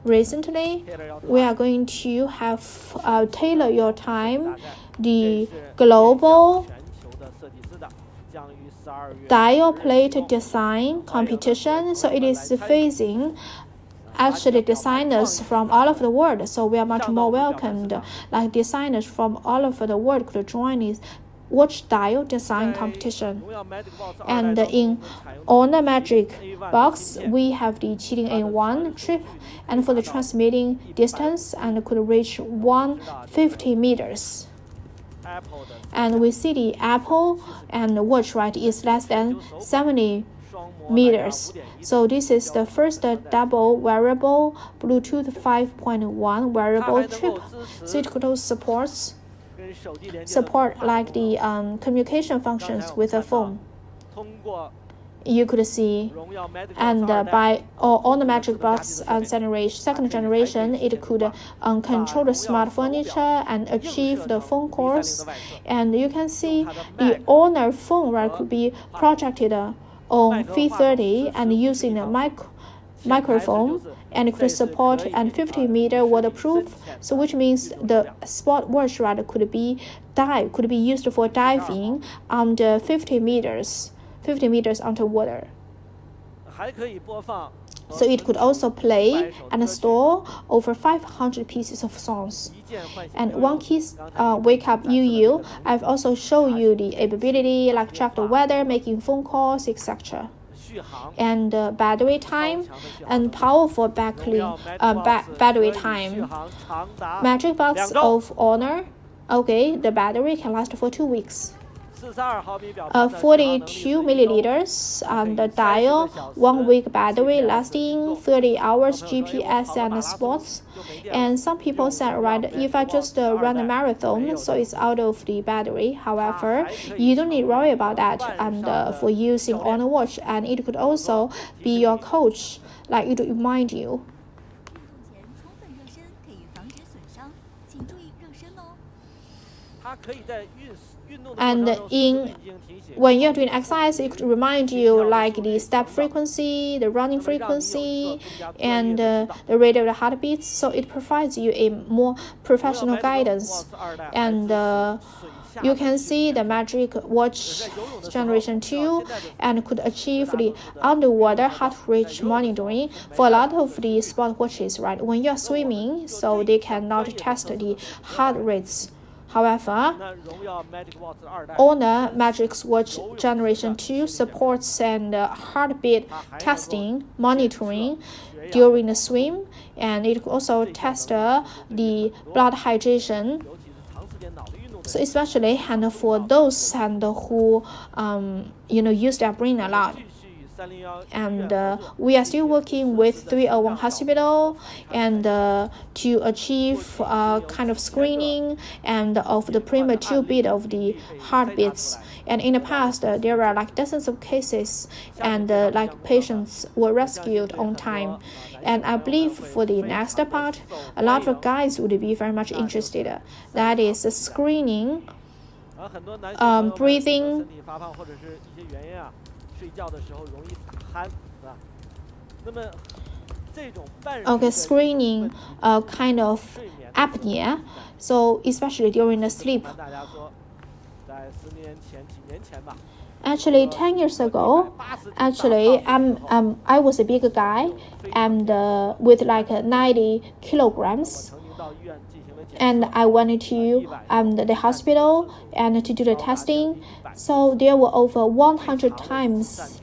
Recently, we are going to have Tailor Your Time, the global dial plate design competition. So it is facing actually designers from all over the world. So we are much more welcomed. Like designers from all over the world could join this watch dial design competition. And in Honor Magic box, we have the cheating A1 chip, and for the transmitting distance, and could reach 150 meters. And we see the Apple and watch right is less than 70 meters. So this is the first double wearable Bluetooth 5.1 wearable chip. So it could also support like the communication functions with a phone. You could see, and by on the Magic Box second generation, it could control the smart furniture and achieve the phone calls. And you can see the Honor phone right could be projected on View30 and using a microphone, and it could support and 50-meter waterproof. So which means the sport watch right could be used for diving under 50 meters underwater. So it could also play and store over 500 pieces of songs. And one key wake up UU, I've also shown you the ability like track the weather, making phone calls, etc. And battery time and powerful battery time. Magic Box of Honor, okay, the battery can last for 2 weeks. 42 milliliters, the dial, 1 week battery lasting 30 hours GPS and sports. And some people said, right, if I just run a marathon, so it's out of the battery. However, you don't need to worry about that for using on a watch, and it could also be your coach, like it will remind you. And when you're doing exercise, it could remind you like the step frequency, the running frequency, and the rate of the heartbeats. So it provides you a more professional guidance. And you can see the Magic Watch Generation 2 and could achieve the underwater heart rate monitoring for a lot of the sport watches, right? When you're swimming, so they cannot test the heart rates. However, Honor Magic Watch Generation 2 supports and heartbeat testing, monitoring during the swim, and it also tests the blood hydration. So especially and for those and who use their brain a lot. And we are still working with 301 Hospital and to achieve kind of screening and of the premature beat of the heartbeats. And in the past, there were like dozens of cases and like patients were rescued on time. And I believe for the next part, a lot of guys would be very much interested. That is screening, breathing, okay, screening kind of apnea, so especially during the sleep. Actually, 10 years ago, I was a big guy and with like 90 kilograms. And I went to the hospital and to do the testing. So there were over 100 times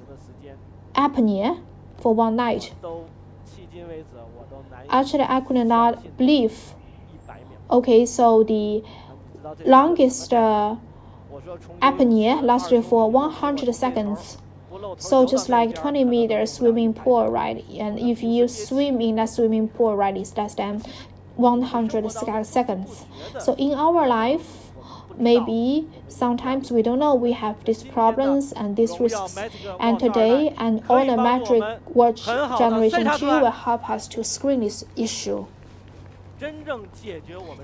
apnea for one night. Actually, I could not believe. Okay, so the longest apnea lasted for 100 seconds. So just like 20 meters swimming pool, right? And if you swim in that swimming pool, right, it's less than 100 seconds. So in our life, maybe sometimes we don't know we have these problems and these risks. And today, and all the Magic Watch Generation 2 will help us to screen this issue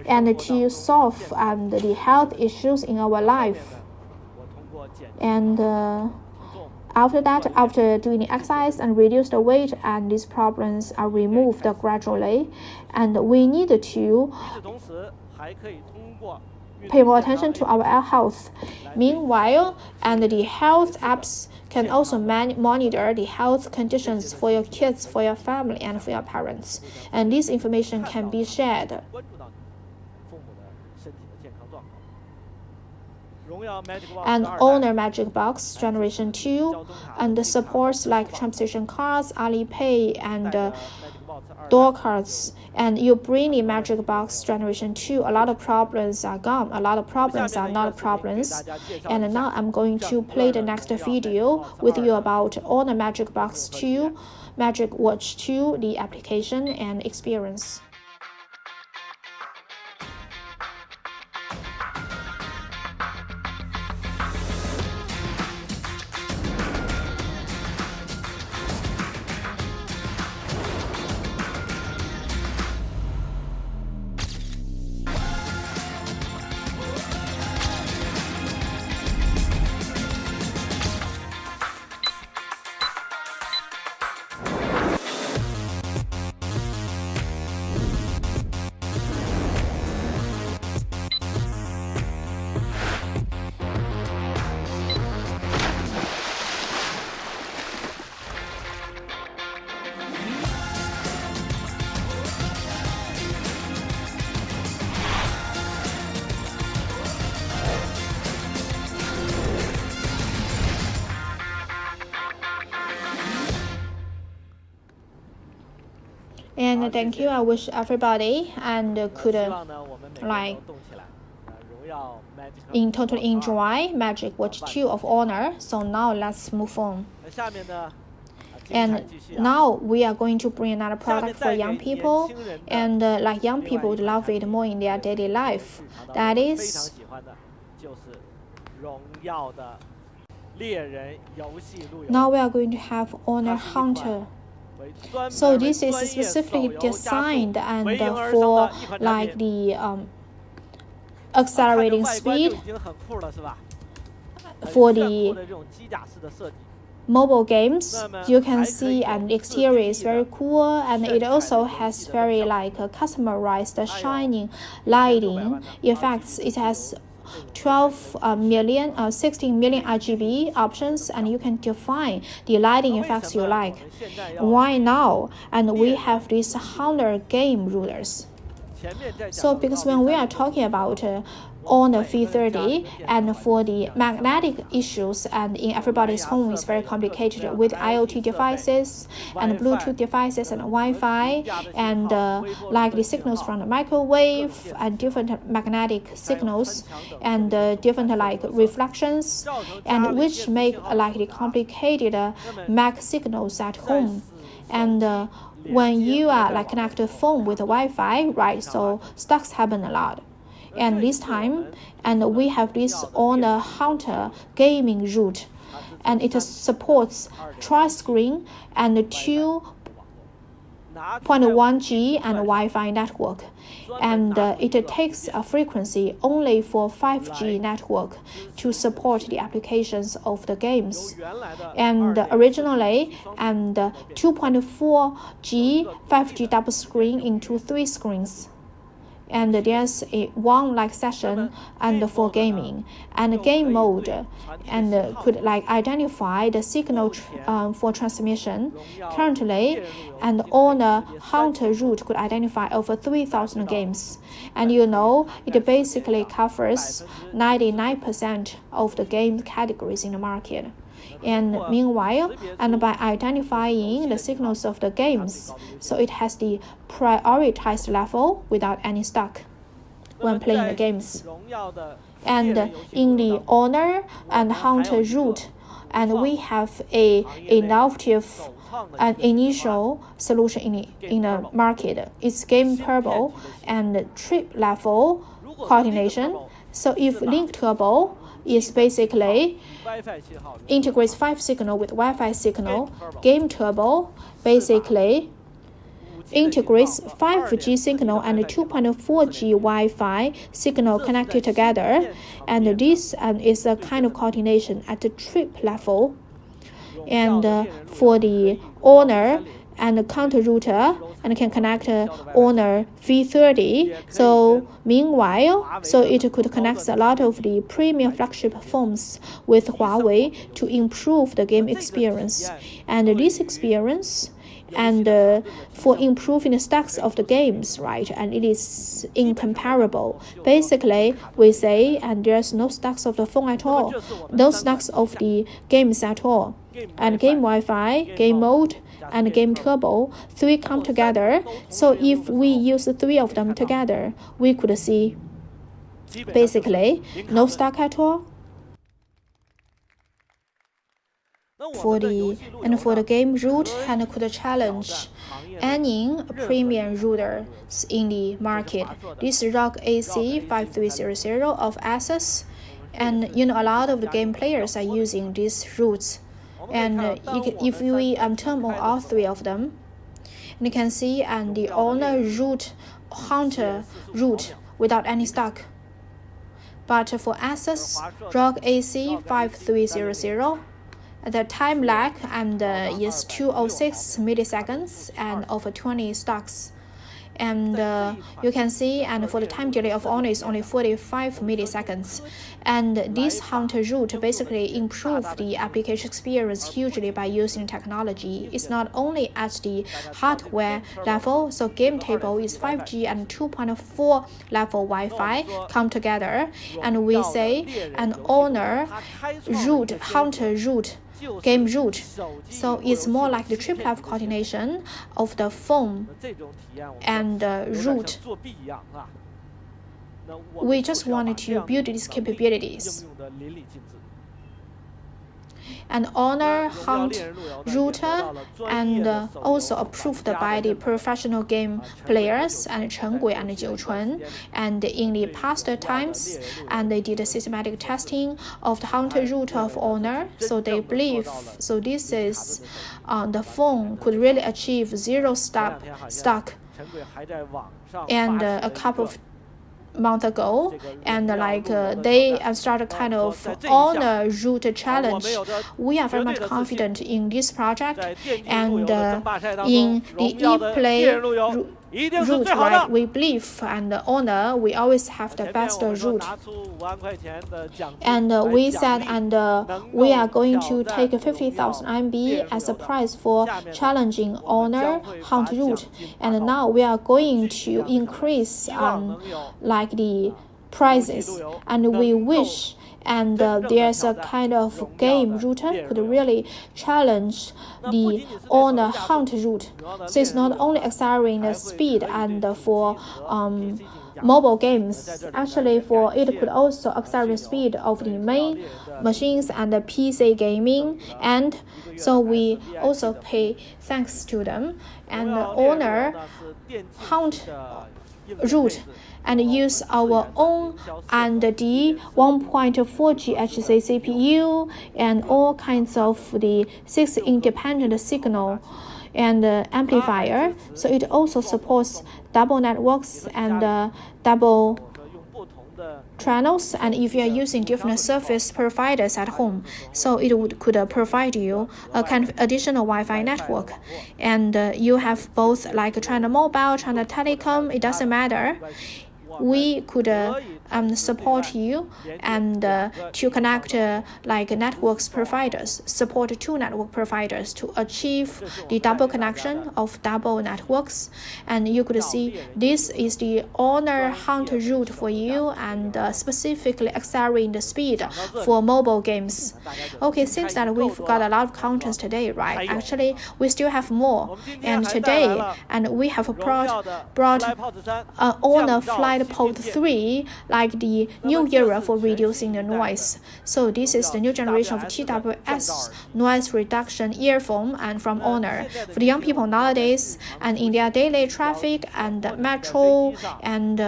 and to solve the health issues in our life. And after that, after doing the exercise and reduce the weight, and these problems are removed gradually, and we need to pay more attention to our health. Meanwhile, and the health apps can also monitor the health conditions for your kids, for your family, and for your parents. And this information can be shared. And Honor Magic Box Generation 2 and supports like transportation cards, Alipay, and door cards. And you bring the Magic Box Generation 2, a lot of problems are gone. A lot of problems are not problems. And now I'm going to play the next video with you about Honor Magic Box 2, Magic Watch 2, the application and experience. And thank you. I wish everybody and could like totally enjoy Magic Watch 2 of Honor. So now let's move on. And now we are going to bring another product for young people, and like young people would love it more in their daily life. That is now we are going to have Honor Hunter. So this is specifically designed and for like the accelerating speed for the mobile games. You can see and the exterior is very cool, and it also has very like customized shining lighting effects. It has 16 million RGB options, and you can define the lighting effects you like. Why now? And we have these Honor game rulers. So because when we are talking about Honor View30, and for the magnetic issues and in everybody's home is very complicated with IoT devices and Bluetooth devices and Wi-Fi and like the signals from the microwave and different magnetic signals and different like reflections, and which make like the complicated mag signals at home. And when you are like connect a phone with a Wi-Fi, right? So stocks happen a lot. And this time, and we have this on the Hunter gaming route, and it supports tri-screen and 2.1G and Wi-Fi network, and it takes a frequency only for 5G network to support the applications of the games. And originally, and 2.4G 5G double screen into 3 screens. And there's a one like session and for gaming and game mode, and could like identify the signal for transmission. Currently, and on the Hunter route could identify over 3,000 games, and you know it basically covers 99% of the game categories in the market. And meanwhile, and by identifying the signals of the games, so it has the prioritized level without any stock when playing the games. And in the Honor and Hunter route, and we have a innovative and initial solution in the market. It's game turbo and trip level coordination. So if link turbo is basically integrates 5 signal with Wi-Fi signal, game turbo basically integrates 5G signal and 2.4G Wi-Fi signal connected together, and this is a kind of coordination at the trip level. And for the Honor and the counter router, and can connect Honor View30. So meanwhile, so it could connect a lot of the premium flagship phones with Huawei to improve the game experience. And this experience and for improving the stacks of the games, right? And it is incomparable. Basically, we say, and there's no stacks of the phone at all, no stacks of the games at all. And game Wi-Fi, game mode, and game turbo, 3 come together. So if we use the 3 of them together, we could see basically no stock at all. For the game route, and could challenge any premium routers in the market. This ROG AC 5300 of Asus, and you know a lot of the game players are using these routes. And if we turn on all 3 of them, and you can see and the Honor route, Hunter route without any stock. But for Asus ROG AC 5300, the time lag and is 206 milliseconds and over 20 stocks. And you can see, and for the time delay of Honor is only 45 milliseconds. And this Hunter route basically improved the application experience hugely by using technology. It's not only at the hardware level, so game table is 5G and 2.4 level Wi-Fi come together, and we say an Honor route, Hunter route, game route. So it's more like the trip level coordination of the phone and route. We just wanted to build these capabilities. And Honor Hunt router, and also approved by the professional game players and Chen Gui and Jiu Chun. And in the past times, and they did a systematic testing of the Hunter router of Honor. So they believe, so this is the phone could really achieve 0 stock. And a couple of months ago, and like they started kind of Honor route challenge. We are very much confident in this project, and in the ePlay route, right? We believe and honor we always have the best route. And we said, and we are going to take 50,000 RMB as a prize for challenging honor hunt route. And now we are going to increase like the prizes, and we wish. And there's a kind of game router could really challenge the honor hunt route. So it's not only accelerating the speed and for mobile games. Actually, for it could also accelerate the speed of the main machines and the PC gaming. And so we also pay thanks to them and honor hunt route and use our own and the 1.4 GHz CPU and all kinds of the 6 independent signal and amplifier. So it also supports double networks and double channels, and if you are using different service providers at home, so it could provide you a kind of additional Wi-Fi network, and you have both like China Mobile, China Telecom, it doesn't matter. We could support you and to connect like networks providers, support 2 network providers to achieve the double connection of double networks. And you could see this is the honor hunt route for you and specifically accelerating the speed for mobile games. Okay, seems that we've got a lot of contents today, right? Actually, we still have more. And today, and we have brought honor flight pod 3, like the new era for reducing the noise. So this is the new generation of TWS noise reduction earphone and from Honor for the young people nowadays and in their daily traffic and metro and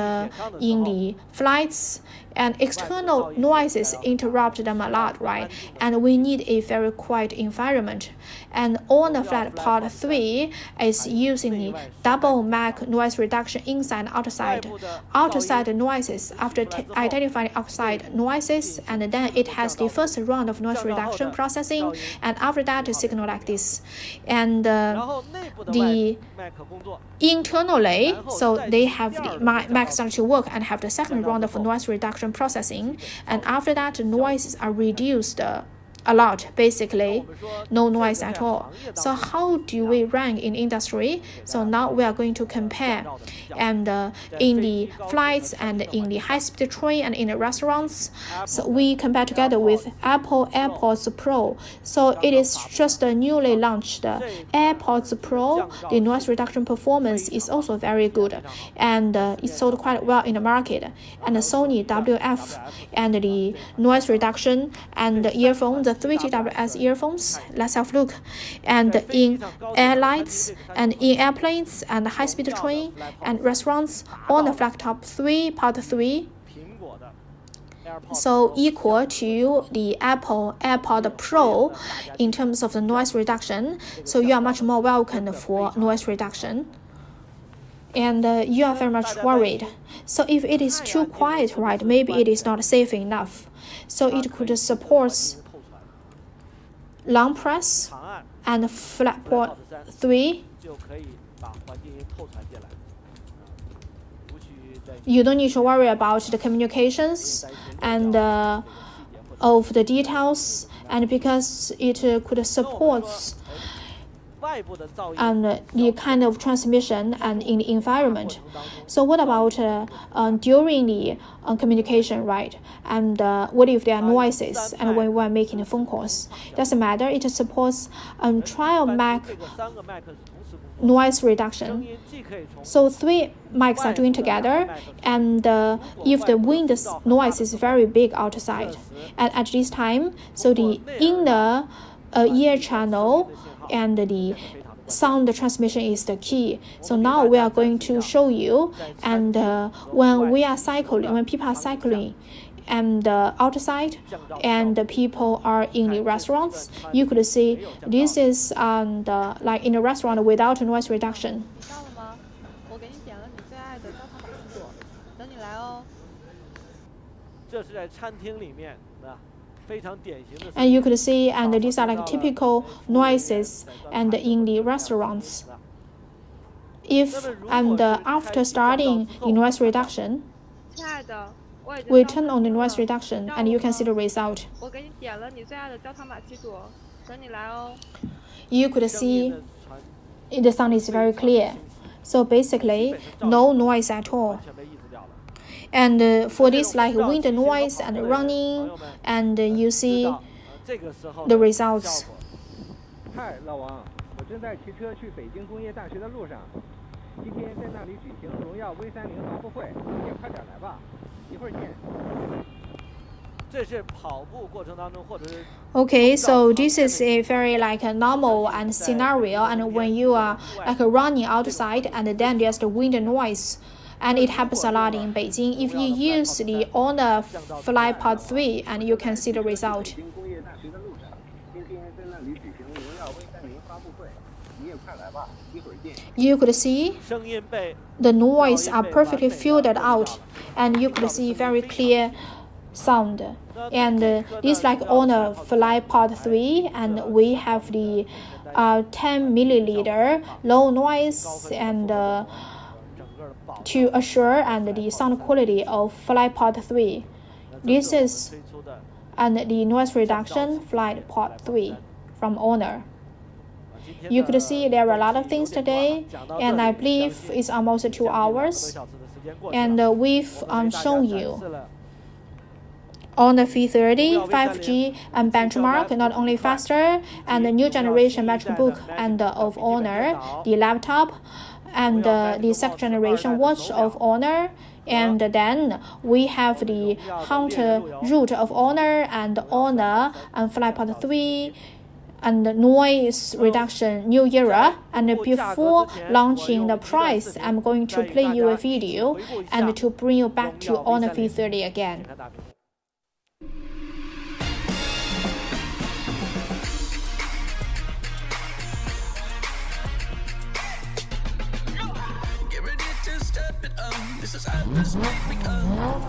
in the flights. And external noises interrupt them a lot, right? And we need a very quiet environment. And Honor Flight Pod 3 is using the double MAC noise reduction inside and outside. Outside noises, after identifying outside noises, and then it has the first round of noise reduction processing, and after that, a signal like this. And the internally, so they have the MAC start to work and have the second round of noise reduction processing, and after that the noises are reduced a lot, basically no noise at all. So how do we rank in industry? So now we are going to compare, and in the flights and in the high-speed train and in the restaurants, so we compare together with Apple AirPods Pro. So it is just a newly launched AirPods Pro. The noise reduction performance is also very good, and it's sold quite well in the market. And the Sony WF and the noise reduction and the earphones, the 3 TWS earphones, let's have a look. And in airlines and in airplanes and high-speed train and restaurants, on the Flight Top 3 Part 3, so equal to the Apple AirPod Pro in terms of the noise reduction. So you are much more welcome for noise reduction. And you are very much worried. So if it is too quiet, right, maybe it is not safe enough. So it could support long press and flat port 3. You don't need to worry about the communications and of the details, and because it could support and the kind of transmission and in the environment. So what about during the communication, right? And what if there are noises and when we are making phone calls? Doesn't matter. It supports trial MAC noise reduction. So 3 mics are doing together, and if the wind noise is very big outside, and at this time, so the inner ear channel and the sound transmission is the key. So now we are going to show you, and when we are cycling, when people are cycling and outside and the people are in the restaurants, you could see this is like in a restaurant without noise reduction. And you could see, and these are like typical noises and in the restaurants. if and after starting the noise reduction, we turn on the noise reduction and you can see the result. You could see the sound is very clear. So basically, no noise at all. And for this like wind noise and running, and you see the results. 嗨，老王，我正在骑车去北京工业大学的路上，今天在那里举行荣耀 V30发布会，你也快点来吧，一会儿见。 Okay, so this is a very like a normal and scenario, and when you are like running outside and then there's the wind noise, and it happens a lot in Beijing. If you use the Honor FlyPod 3, and you can see the result. You could see the noise are perfectly filtered out, and you could see very clear sound. And this like Honor FlyPod 3, and we have the 10 milliliter low noise and to assure and the sound quality of FlyPod 3. This is and the noise reduction FlyPod 3 from Honor. You could see there are a lot of things today, and I believe it's almost 2 hours. And we've shown you on the View30, 5G and benchmark, not only faster, and the new generation MacBook and of Honor, the laptop, and the second generation watch of Honor, and then we have the Hunter root of Honor and Honor and FlyPod 3 and noise reduction new era. And before launching the price, I'm going to play you a video and to bring you back to Honor View30 again. This is how this make me come.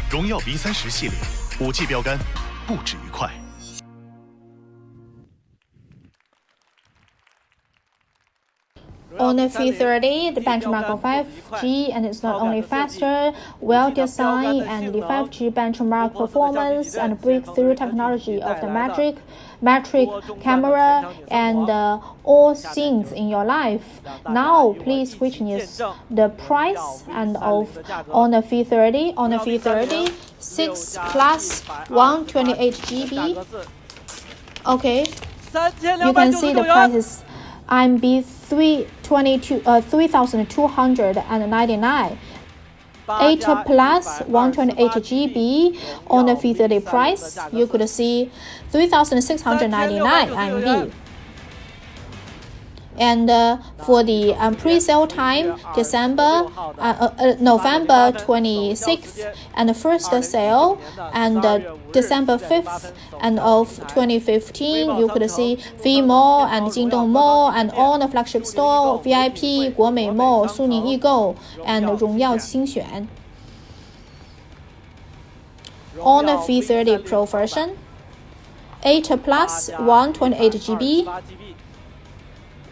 荣耀 V30 系列5G 标杆，不止于快。On the View30, the benchmark of 5G, and it's not only faster, well designed, and the 5G benchmark performance and breakthrough technology of the metric camera, and all things in your life. Now, please witness the price and of on the View30. On the View30, 6 plus 128 GB. Okay, you can see the prices. RMB 3,299. 8 plus 128 GB on the View30 price, you could see 3,699 RMB. And for the pre-sale time, November 26th, and the first sale, and December 5th, and of 2015, you could see V Mall and Jingdong Mall, and all the flagship store, VIP, Guomei Mall, Suning Yigou, and Rongyao Xingxuan. On the View30 Pro version, 8 plus 128 GB.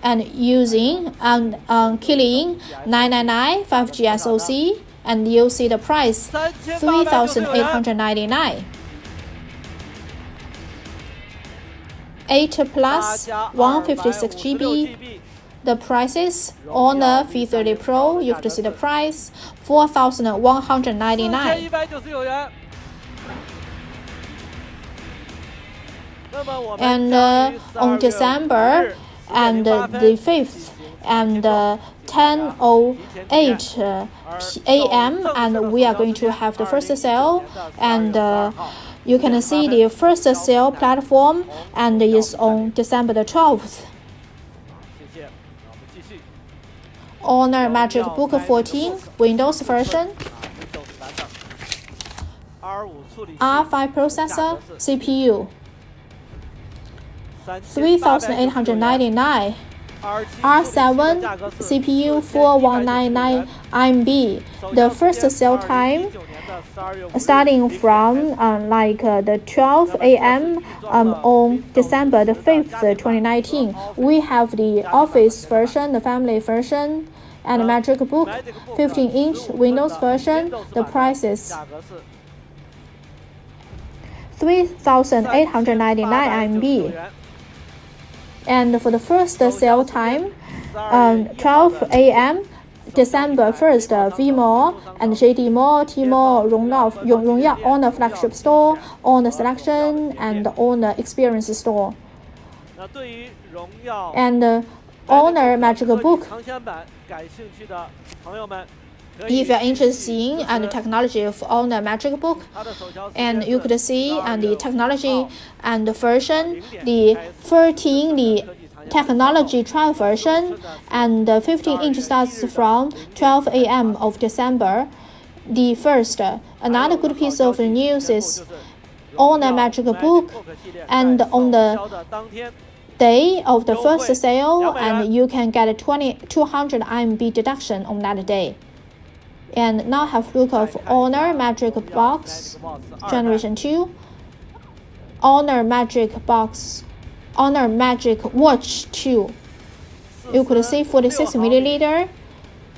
And using Killing 999 5G SoC, and you see the price 3,899. 8 plus 156 GB. The prices on the View30 Pro, you could see the price 4,199. And on December and the 5th and 10 10:08 a.m. and we are going to have the first sale, and you can see the first sale platform and is on December the 12th. Honor Magic Book 14 Windows version, R5 processor, CPU 3,899, R7 CPU 4199 MB. The first sale time starting from the 12 a.m. On December the 5th, 2019. We have the Office version, the family version, and the Magic Book 15-inch Windows version. The price is 3,899 MB. And for the first sale time, 12 a.m. December 1st, Vmall and JD Mall, Tmall, Rongyao on the flagship store, on the selection, and on the experience store. And Honor Magic Book. If you're interested in the technology of Honor Magic Book, and you could see the technology and the version, the 13, the technology trial version, and the 15-inch starts from 12 a.m. of December the 1st. Another good piece of news is Honor Magic Book, and on the day of the first sale, and you can get a 200 MB deduction on that day. And now have a look of Honor Magic Box Generation 2, Honor Magic Watch 2. You could see 46 milliliter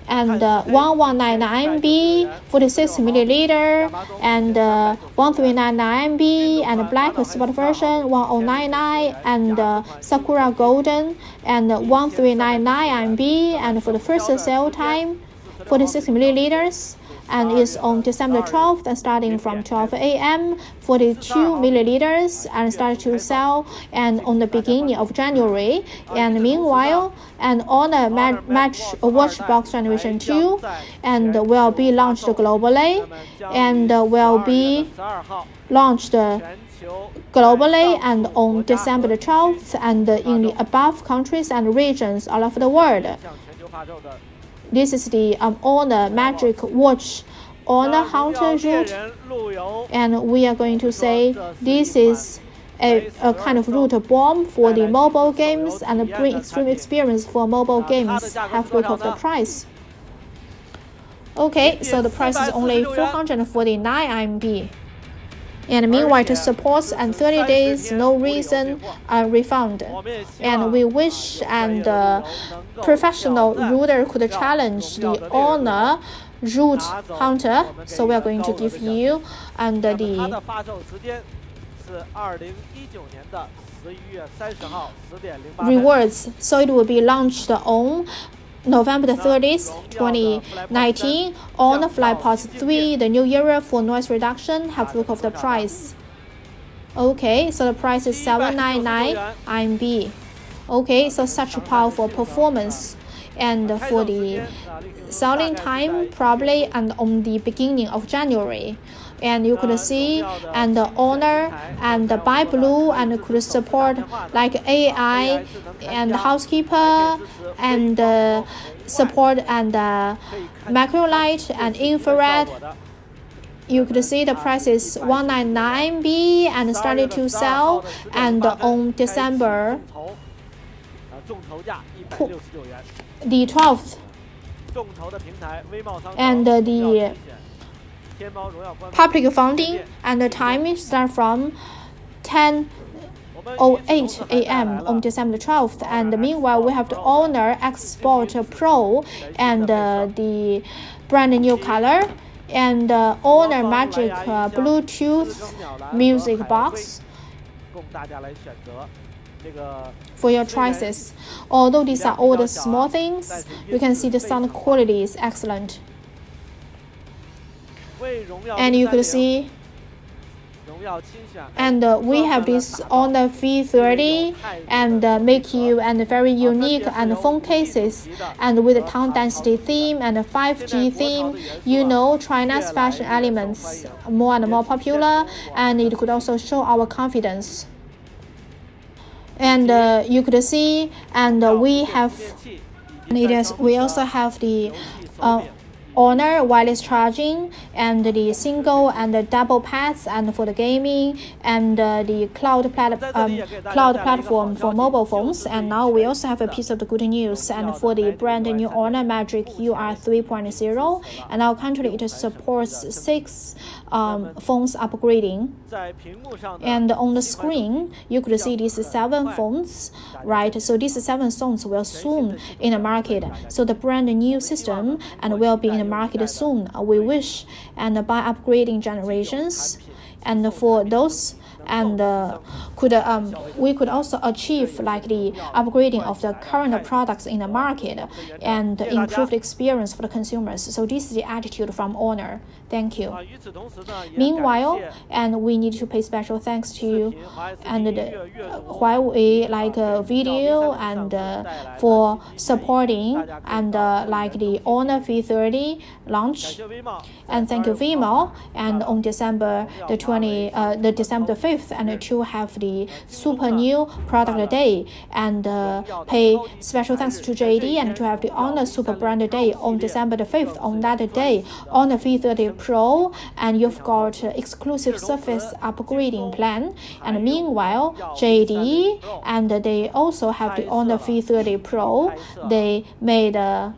and 1199 MB, 46 milliliter and 1399 MB, and black sport version 1099, and Sakura Golden and 1399 MB. And for the first sale time, 46 milliliters, and is on December 12th, and starting from 12 a.m. 42 milliliters, and started to sell and on the beginning of January. And meanwhile, an Honor Watch Box Generation 2 and will be launched globally, and will be launched globally and on December the 12th, and in the above countries and regions all over the world. This is the Honor Magic Watch Honor Hunter route, and we are going to say this is a kind of route bomb for the mobile games and bring extreme experience for mobile games. Have a look of the price. Okay, so the price is only 449 MB. And meanwhile, it supports and 30 days, no reason refund. And we wish and professional router could challenge the Honor Root Hunter. So we are going to give you and the rewards. So it will be launched on November the 30th, 2019, on the FlyPods 3, the new era for noise reduction. Have a look of the price. Okay, so the price is 799 MB. Okay, so such a powerful performance. And for the selling time, probably and on the beginning of January. And you could see and the Honor and the Buy Blue, and could support like AI and housekeeper and support and macro light and infrared. You could see the price is 199 MB and started to sell and on December the 12th. And the public funding and the time start from 10:08 a.m. on December 12th. And meanwhile, we have the Honor Export Pro and the brand new color, and Honor Magic Bluetooth music box for your choices. Although these are all the small things, you can see the sound quality is excellent. And you could see And we have this Honor V30 and make you and very unique and phone cases and with a town density theme and a 5G theme. You know, China's fashion elements more and more popular, and it could also show our confidence. And you could see, and we also have the Honor wireless charging and the single and the double pads and for the gaming and the cloud platform for mobile phones. And now we also have a piece of the good news, and for the brand new Honor Magic UR 3.0, and our country it supports 6 phones upgrading. And on the screen you could see these 7 phones, right? So these 7 phones will soon in the market. So the brand new system and will be in the market soon. We wish, and by upgrading generations, and for those and we could also achieve like the upgrading of the current products in the market and improve the experience for the consumers. So this is the attitude from Honor. Thank you. Meanwhile, and we need to pay special thanks to and Huawei like video and for supporting and like the Honor V30 launch. And thank you Vimo, and on December the 5th, and to have the super new product day, and pay special thanks to JD and to have the Honor Super Brand Day on December the 5th. On that day, Honor V30 Pro, and you've got exclusive surface upgrading plan. And meanwhile, JD and they also have the Honor V30 Pro. They made a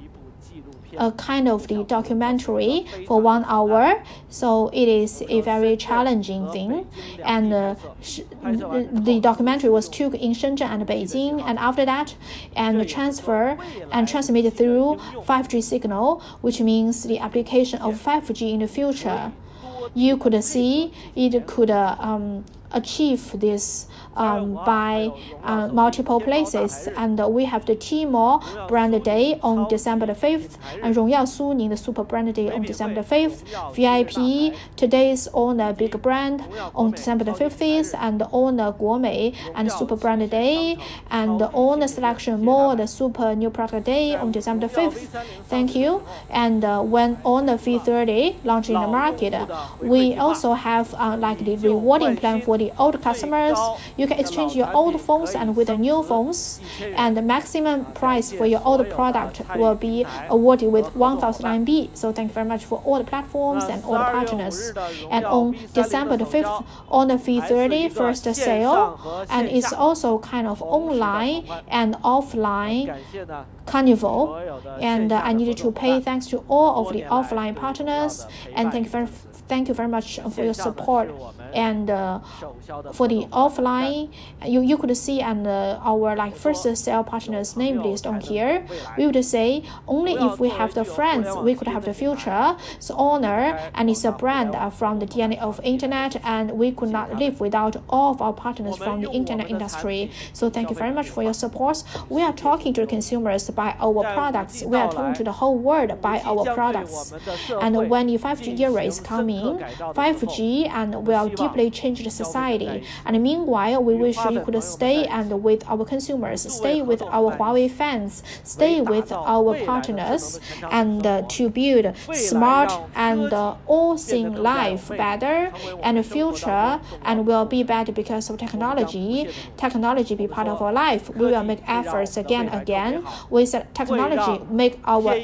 kind of the documentary for 1 hour, so it is a very challenging thing. And the documentary was took in Shenzhen and Beijing, and after that and transfer and transmitted through 5G signal, which means the application of 5G in the future. You could see it could achieve this by multiple places. And we have the Tmall Brand Day on December the 5th, and 荣耀苏宁 the Super Brand Day on December the 5th, VIP today's Honor Big Brand on December the 5th, and Honor Gourmet and Super Brand Day, and Honor Selection Mall the Super New Product Day on December the 5th. Thank you. And when Honor V30 launch in the market, we also have like the rewarding plan for the old customers. You can exchange your old phones and with the new phones, and the maximum price for your old product will be awarded with 1,000 RMB. So thank you very much for all the platforms and all the partners. And on December the 5th, Honor V30 first sale, and it's also kind of online and offline carnival. And I needed to pay thanks to all of the offline partners, and thank you very much for your support. And for the offline, you could see and our like first sale partners name list on here. We would say only if we have the friends we could have the future. So Honor and it's a brand from the DNA of internet, and we could not live without all of our partners from the internet industry. So thank you very much for your support. We are talking to the consumers by our products. We are talking to the whole world by our products. And when the 5G era is coming, 5G and will deeply change the society. And meanwhile, we wish you could stay and with our consumers, stay with our Huawei fans, stay with our partners, and to build smart and all-thing life better and future, and will be better because of technology. Technology be part of our life. We will make efforts again with technology, make our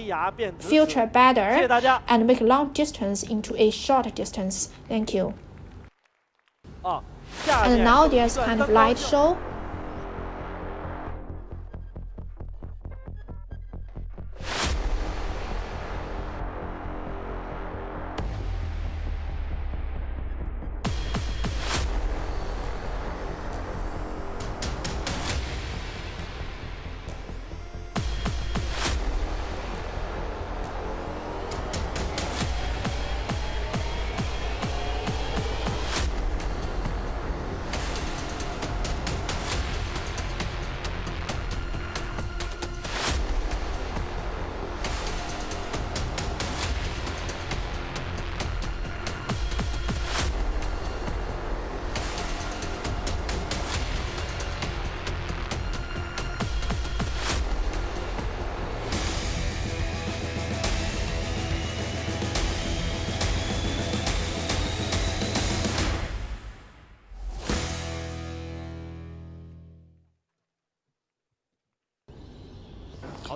future better and make long distance into a short distance. Thank you. And now there's kind of light show.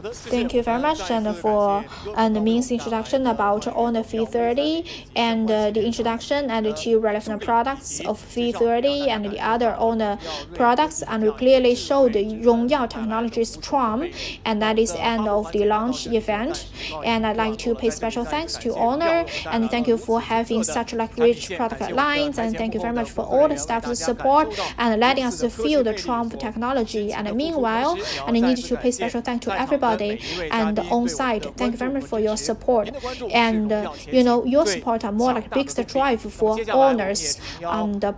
Thank you very much and for the means introduction about Honor View30 and the introduction and the two relevant products of View30 and the other Honor products, and we clearly showed the Rongyao Technology's charm, and that is the end of the launch event. And I'd like to pay special thanks to Honor, and thank you for having such rich product lines, and thank you very much for all the staff's support and letting us feel the charm of technology. And meanwhile, I need to pay special thanks to everybody and on site. Thank you very much for your support, and your support are more like biggest drive for Honor's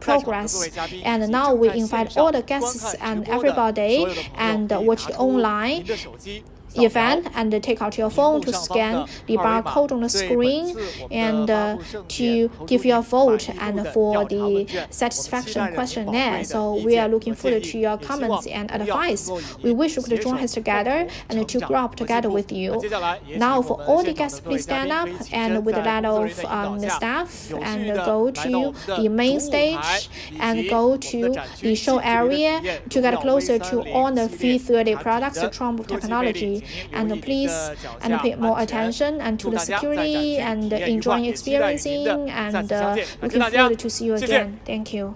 progress. And now we invite all the guests and everybody and watch the online event and take out your phone to scan the barcode on the screen and to give your vote and for the satisfaction questionnaire. So we are looking forward to your comments and advice. We wish we could join us together and to grow up together with you. Now for all the guests, please stand up and with a lot of the staff and go to the main stage and go to the show area to get closer to all the View30 products, the charm of technology. And please and pay more attention and to the security and enjoying experiencing and looking forward to see you again. Thank you.